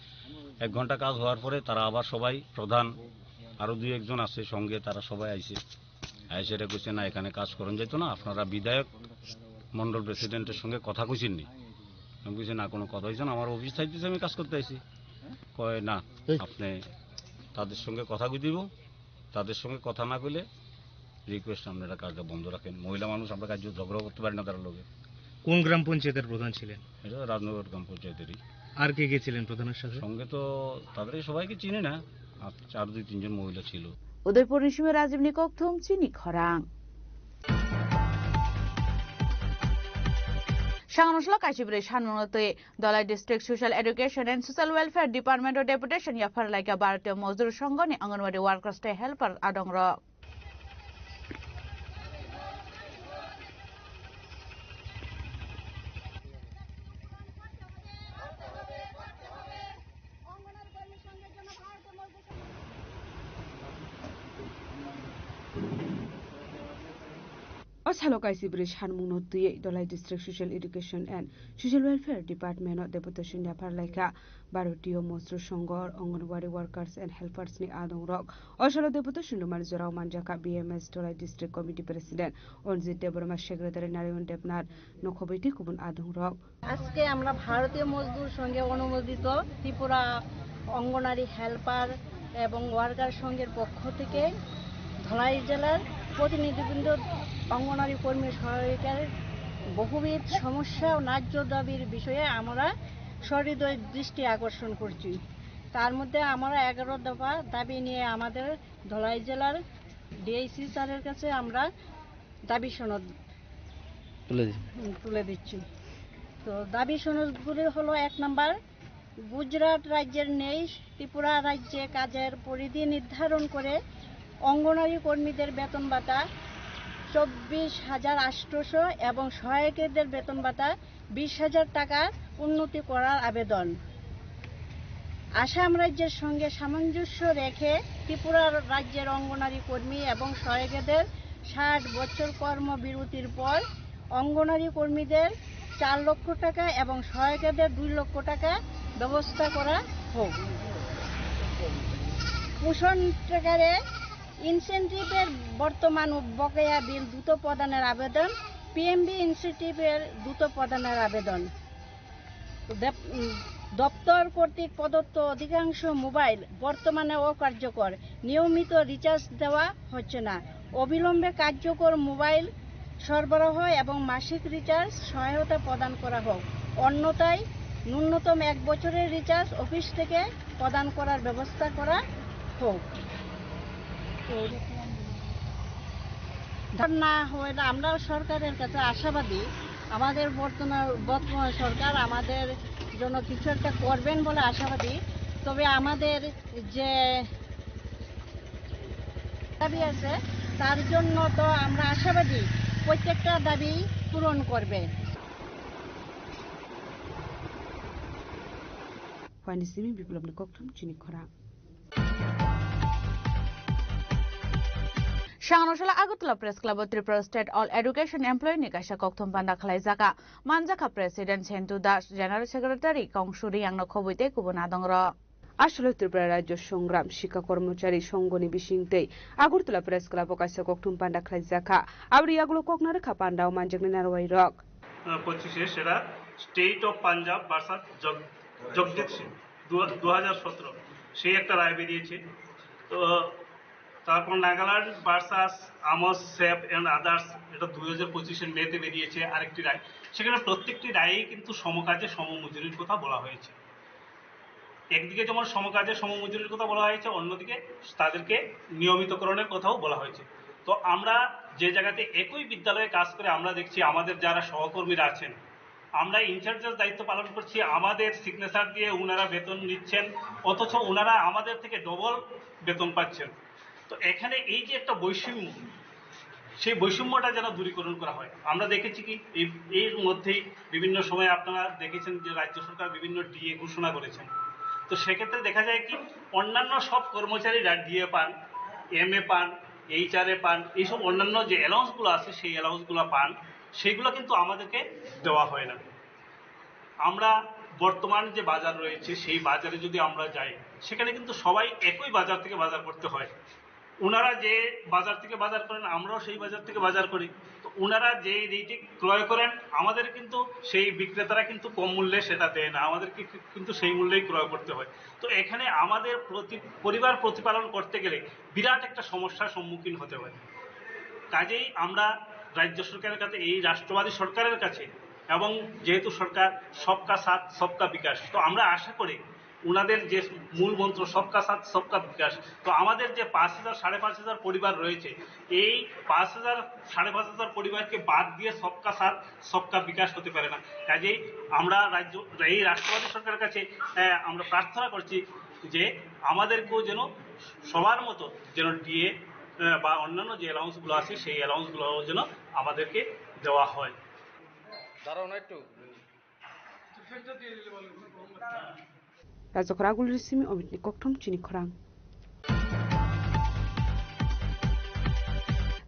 1 ঘন্টা কাজ হওয়ার পরে তারা আবার সবাই, প্রধান আরো 2-1 জন আছে সঙ্গে, তারা সবাই আইছে। আইসে এটা কইছে না এখানে কাজ করন যাইতো না, আপনারা বিধায়ক মন্ডল প্রেসিডেন্টের সঙ্গে কথা কইছেন নি? আমি বলছি না, কোনো কথা হয়েছে না, আমার অফিস চাইতেছে, আমি কাজ করতে আইছি। কয় না, আপনি তাদের সঙ্গে কথা কই দিব, তাদের সঙ্গে কথা না কইলে রিকোয়েস্ট আপনারা কাজটা বন্ধ রাখেন। মহিলা মানুষ, আমরা কাজ ঝগড়া করতে পারি না তার লোকে। কোন গ্রাম পঞ্চায়েতের প্রধান ছিলেন? এটা রাজনগর গ্রাম পঞ্চায়েতেরই। আর কে কে ছিলেন প্রধানের সাথে? সঙ্গে তো তাদের সবাইকে চিনি না, আর 2-3 জন মহিলা ছিল। উদয়পুর নিশিমে রাজীব নিকক থুম চিনি খরাং Shanganusla Kashibri Shanmunote, Dolai District Social Education and Social Welfare Department of Deputation Yafar like a Barto Mozur Shongoni, Anganwadi Workers Stay Helper Adongra. Asalokaisi Bridge Hanmunote, Dolai District Social Education and Social Welfare Department of Deputation Yapar like a Barotio Mostro Shongor, Anganwadi Workers and Helpers ni Adong Rock, Osalo Deputation Lumarzora Manjaka BMS Dolai District Committee President, Onzi Deborah Secretary Narion Debnat, Nokobiti Kubun Adong Rock. আজকে আমরা ভারতীয় মজদুর সঙ্গে অনুমোদিত ত্রিপুরা অঙ্গনারী helper এবং worker সংঘের পক্ষ থেকে ধলাই জেলার প্রতিনিধিবৃন্দ অঙ্গনারী কর্মী সহায়িকার বহুবিধ সমস্যা ও ন্যায্য দাবির বিষয়ে আমরা সহৃদয় দৃষ্টি আকর্ষণ করছি। তার মধ্যে আমরা 11 দফা দাবি নিয়ে আমাদের ধলাই জেলার ডিআইসি স্যারের কাছে আমরা দাবি সনদ তুলে দিচ্ছি। তো দাবি সনদগুলি হলো 1 নম্বর, গুজরাট রাজ্যের নেই ত্রিপুরা রাজ্যে কাজের পরিধি নির্ধারণ করে অঙ্গনারী কর্মীদের বেতন ভাতা 24,800 এবং সহায়কদের বেতন ভাতা 20,000 টাকা উন্নতি করার আবেদন। আসাম রাজ্যের সঙ্গে সামঞ্জস্য রেখে ত্রিপুরা রাজ্যের অঙ্গনারী কর্মী এবং সহায়কদের 60 বছর কর্মবিরতির পর অঙ্গনারী কর্মীদের 4 লক্ষ টাকা এবং সহায়িকাদের 2 লক্ষ টাকা ব্যবস্থা করা হোক। পোষণ ট্রেকারে ইনসেন্টিভের বর্তমান বকেয়া বিল দ্রুত প্রদানের আবেদন, পিএমবি ইনসেন্টিভের দ্রুত প্রদানের আবেদন। দপ্তর কর্তৃক প্রদত্ত অধিকাংশ মোবাইল বর্তমানে অকার্যকর, নিয়মিত রিচার্জ দেওয়া হচ্ছে না। অবিলম্বে কার্যকর মোবাইল সরবরাহ এবং মাসিক রিচার্জ সহায়তা প্রদান করা হোক। অন্যথায় ন্যূনতম 1 বছরের রিচার্জ অফিস থেকে প্রদান করার ব্যবস্থা করা হোক। না হয় আমরা সরকারের কাছে আশাবাদী, আমাদের বর্তমান সরকার আমাদের জন্য কিছু একটা করবেন বলে আশাবাদী। তবে আমাদের যে দাবি আছে তার জন্য তো আমরা আশাবাদী প্রত্যেকটা দাবি পূরণ করবে। বিপ্লব কক্টম চিনি খরা Shangnoshala Agutla Press Club Tripura State All Education Employee Nikasha Kokthum Panda Khlaijaka Manjaka President Chendu Das General Secretary Kongshuri Yangno Khobuite Kubuna Dongra আসলে ত্রিপুরা রাজ্য সংগ্রাম শিক্ষা কর্মচারী সংগনি বিশিংতে আগরতলা প্রেস ক্লাব কাছে কক্টুম পান্ডা খাইজাখা আবরি ইয়াগুলো ককনারে খা পান্ডাও মানজগনি নারওয়াই রক 25 সেটা state of Punjab versus Jagjit Singh 2017 সেই একটা রায় বেরিয়েছে। তো তারপর নাগাল্যান্ড ভার্সাস আমস সেফ এন্ড আদার্স, এটা 2025 মেতে বেরিয়েছে আরেকটি রায়। সেখানে প্রত্যেকটি রায়েই কিন্তু সমকাজে সমমজুরির কথা বলা হয়েছে। একদিকে যেমন সমকাজে সমমজুরির কথা বলা হয়েছে, অন্যদিকে তাদেরকে নিয়মিতকরণের কথাও বলা হয়েছে। তো আমরা যে জায়গাতে একই বিদ্যালয়ে কাজ করে আমরা দেখছি আমাদের যারা সহকর্মীরা আছেন, আমরা ইনচার্জের দায়িত্ব পালন করছি, আমাদের সিগনেচার দিয়ে ওনারা বেতন নিচ্ছেন, অথচ ওনারা আমাদের থেকে ডবল বেতন পাচ্ছেন। তো এখানে এই যে একটা বৈষম্য, সেই বৈষম্যটা যেন দূরীকরণ করা হয়। আমরা দেখেছি কি এর মধ্যেই বিভিন্ন সময় আপনারা দেখেছেন যে রাজ্য সরকার বিভিন্ন ডিএ ঘোষণা করেছেন। তো সেক্ষেত্রে দেখা যায় কি অন্যান্য সব কর্মচারীরা ডিএ পান, এমএ পান, এইচআরএ পান, এইসব অন্যান্য যে অ্যালাউন্সগুলো আছে সেই অ্যালাউন্সগুলো পান, সেগুলো কিন্তু আমাদেরকে দেওয়া হয় না। আমরা বর্তমান যে বাজার রয়েছে সেই বাজারে যদি আমরা যাই, সেখানে কিন্তু সবাই একই বাজার থেকে বাজার করতে হয়। ওনারা যে বাজার থেকে বাজার করেন, আমরাও সেই বাজার থেকে বাজার করি। তো ওনারা যে রেটে ক্রয় করেন, আমাদের কিন্তু সেই বিক্রেতারা কিন্তু কম মূল্যে সেটা দেয় না, আমাদেরকে কিন্তু সেই মূল্যেই ক্রয় করতে হয়। তো এখানে আমাদের পরিবার প্রতিপালন করতে গেলে বিরাট একটা সমস্যার সম্মুখীন হতে হয়। কাজেই আমরা রাজ্য সরকারের কাছে, এই রাষ্ট্রবাদী সরকারের কাছে, এবং যেহেতু সরকার সবকা সাথ সবকা বিকাশ, তো আমরা আশা করি ওনাদের যে মূল মন্ত্র সবকা সাথ সবকা বিকাশ, তো আমাদের যে 5,000 সাড়ে 5,000 পরিবার রয়েছে, এই 5,000 সাড়ে 5,000 পরিবারকে বাদ দিয়ে সবকা সাথ সবকা বিকাশ হতে পারে না। কাজেই আমরা এই রাষ্ট্রবাদী সরকারের কাছে আমরা প্রার্থনা করছি যে আমাদেরকেও যেন সবার মতো যেন ডিএ বা অন্যান্য যে অ্যালাউন্সগুলো আছে সেই অ্যালাউন্সগুলো যেন আমাদেরকে দেওয়া হয়। রাজখরাগুল রিসিমি অমিতনি কক্টম চিনি খরাং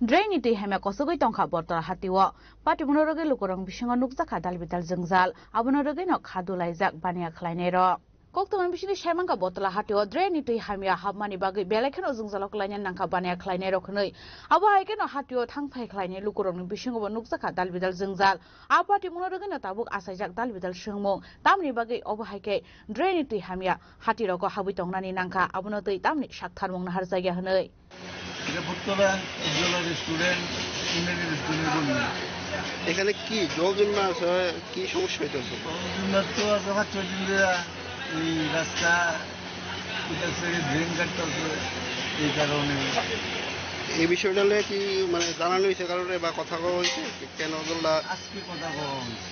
Drainity heme kosogoi tongkha bortala hatiwo patimunoroge lukorong bisingo nukjaka dalbidal jengjal abonoroge no khadulaijak bania khlainero koktoman bisini saimangka bortala hatiwo drainity hamia habmani bagi belekheno jengjalo klainen nangkha bania khlainero khonoi abo haikeno hatiwo thangphai khlaine lukorong bisingo bo nukjaka dalbidal jengjal apatimunoroge no tabuk asaijak dalbidal sengmung tamni bagi obo haike drainity hamia hatiroko habui tongnani nangkha abonotoi tamni saktharmung nahar jaiga honoi এখানে কি জল জমা আছে, কি সমস্যা হইতেছে? এই রাস্তা ড্রেন কাটতেছে, এই কারণে এই বিষয়টা নিয়ে কি মানে জানানো হয়েছে কারণে বা কথা কওয়া হয়েছে কেন জলটা আজকে কথা কওয়া হয়েছে,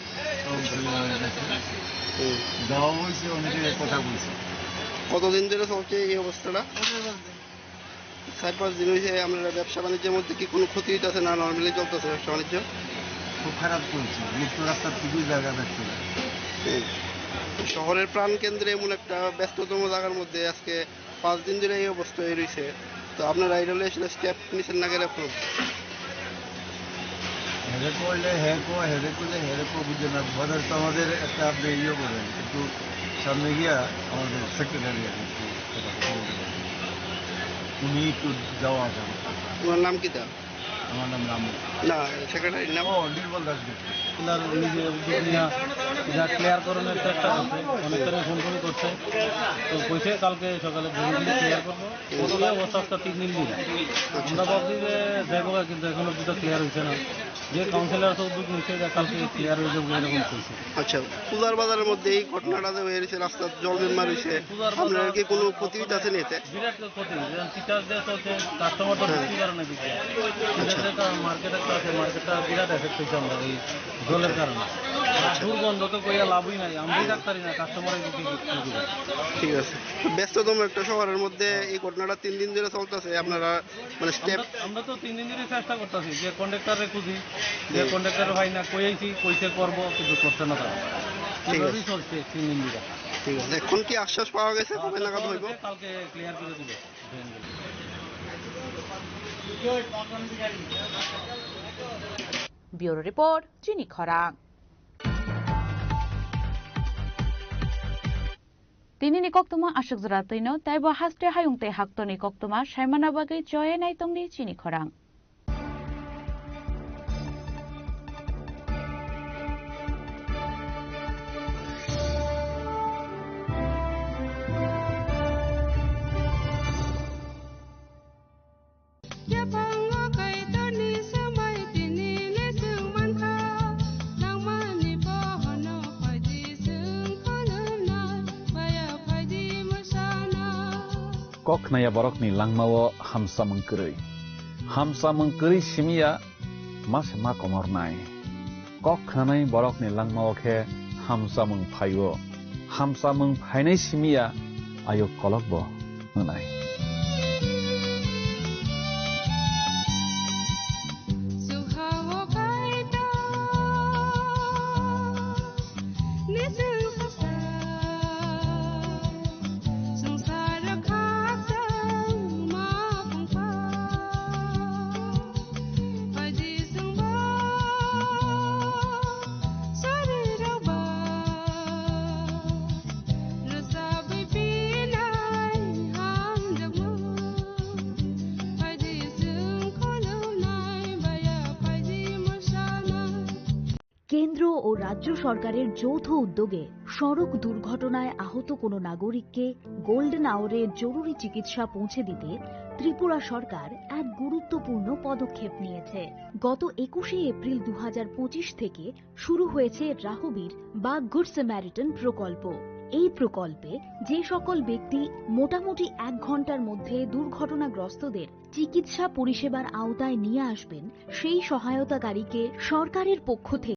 দেওয়া হয়েছে, অনেকে কথা বলছে। কতদিন ধরে চলছে এই অবস্থাটা? 4-5 দিন হয়েছে। আপনারা ব্যবসা বাণিজ্যের মধ্যে কি কোনো ক্ষতি হইতেছে না নর্মালি চলতেছে ব্যবসা বাণিজ্য? খুব খারাপ চলছে, মুক্ত রাস্তার খুবই জায়গা ব্যস্ত। শহরের প্রাণ কেন্দ্রে এমন একটা ব্যস্ততম জায়গার মধ্যে আজকে 5 দিন ধরে এই অবস্থা রয়েছে। তো আপনারা এটা আসলে স্টেপ নিচ্ছেন না গেলে হেরে করলে হেরে করলে বুঝে না বদল তো আমাদের একটা আপনি ইয়ে করবেন একটু সামনে গিয়া আমাদের সেক্রেটারি একটু উনি একটু যাওয়া যাবে। তোমার নাম কি তা? আমার নাম রাম না সেক্রেটারির নাম নির্মল দাস গুপ্ত। নিজে উদ্যোগ নিয়ে যা ক্লিয়ার করানোর চেষ্টা করছে, অনেকটা ফোন করছে, তো কইছে কালকে সকালে ক্লিয়ার করবো। প্রথমে অবস্থা 3 দিন দিন আমরা ভাবছি যে দেখবো, কিন্তু এখনো দুটো ক্লিয়ার হয়েছে না। যে কাউন্সিলর তো উদ্যোগ নিচ্ছে যে কালকে ক্লিয়ার হয়ে যাবো এরকম কইছে। আচ্ছা, পূজার বাজারের মধ্যে এই ঘটনাটা যে হয়েছে, রাস্তার জল জমা রয়েছে, আপনার কি কোনো প্রতিবিধি আছে এতে? বিরাট ক্ষতি, টিচারদের চলছে, কাস্টমার তো ঢুকতে পারে না কিছু। মার্কেট একটা আছে, মার্কেটটা বিরাট এফেক্ট হয়েছে আমরা এই জলের কারণে। দুর্গন্ধ তো কইয়া লাভই নাই, আমরাই ডাক্তারি না, কাস্টমারের ঠিক আছে। ব্যস্ততম একটা শহরের মধ্যে এই ঘটনাটা 3 দিন ধরে চলতেছে, আপনারা মানে স্টেপ? আমরা তো 3 দিন ধরে চেষ্টা করতেছি যে কন্ডাক্টরে খুঁজি, যে কন্ডাক্টর ভাই না কইছি কইছে করবো, কিন্তু করছে না তারা। এইভাবেই চলছে 3 দিন ধরে। ঠিক আছে, এখন কি আশ্বাস পাওয়া গেছে কবে নাগাদ হইব? কালকে ক্লিয়ার করে দিবে। ব্যুরো রিপোর্ট, চিনি খরাং। Tinini koktuma ashuk zratino taibo haste hayungte haktoni koktuma shaimana bagai joye naitongdi chini khorang. Kok naya borok ni langmawo hamsa mengkeri simia mas ma komor nai. Kok nanai borok ni langmawo ke hamsa mengphainai simia ayo kolok bo nanai. কেন্দ্র ও রাজ্য সরকারের যৌথ উদ্যোগে সড়ক দুর্ঘটনায় আহত কোনো নাগরিককে গোল্ডেন আওয়ারে জরুরি চিকিৎসা পৌঁছে দিতে ত্রিপুরা সরকার এক গুরুত্বপূর্ণ পদক্ষেপ নিয়েছে। গত 21শে এপ্রিল 2025 থেকে শুরু হয়েছে রাহবীর বা গুড স্যামারিটান প্রকল্প। এই প্রকল্পে যে সকল ব্যক্তি মোটামুটি 1 ঘন্টার মধ্যে দুর্ঘটনাগ্রস্তদের চিকিৎসা পরিষেবার আওতায় নিয়ে আসবেন, সেই সহায়তাকারীকে সরকারের পক্ষ থেকে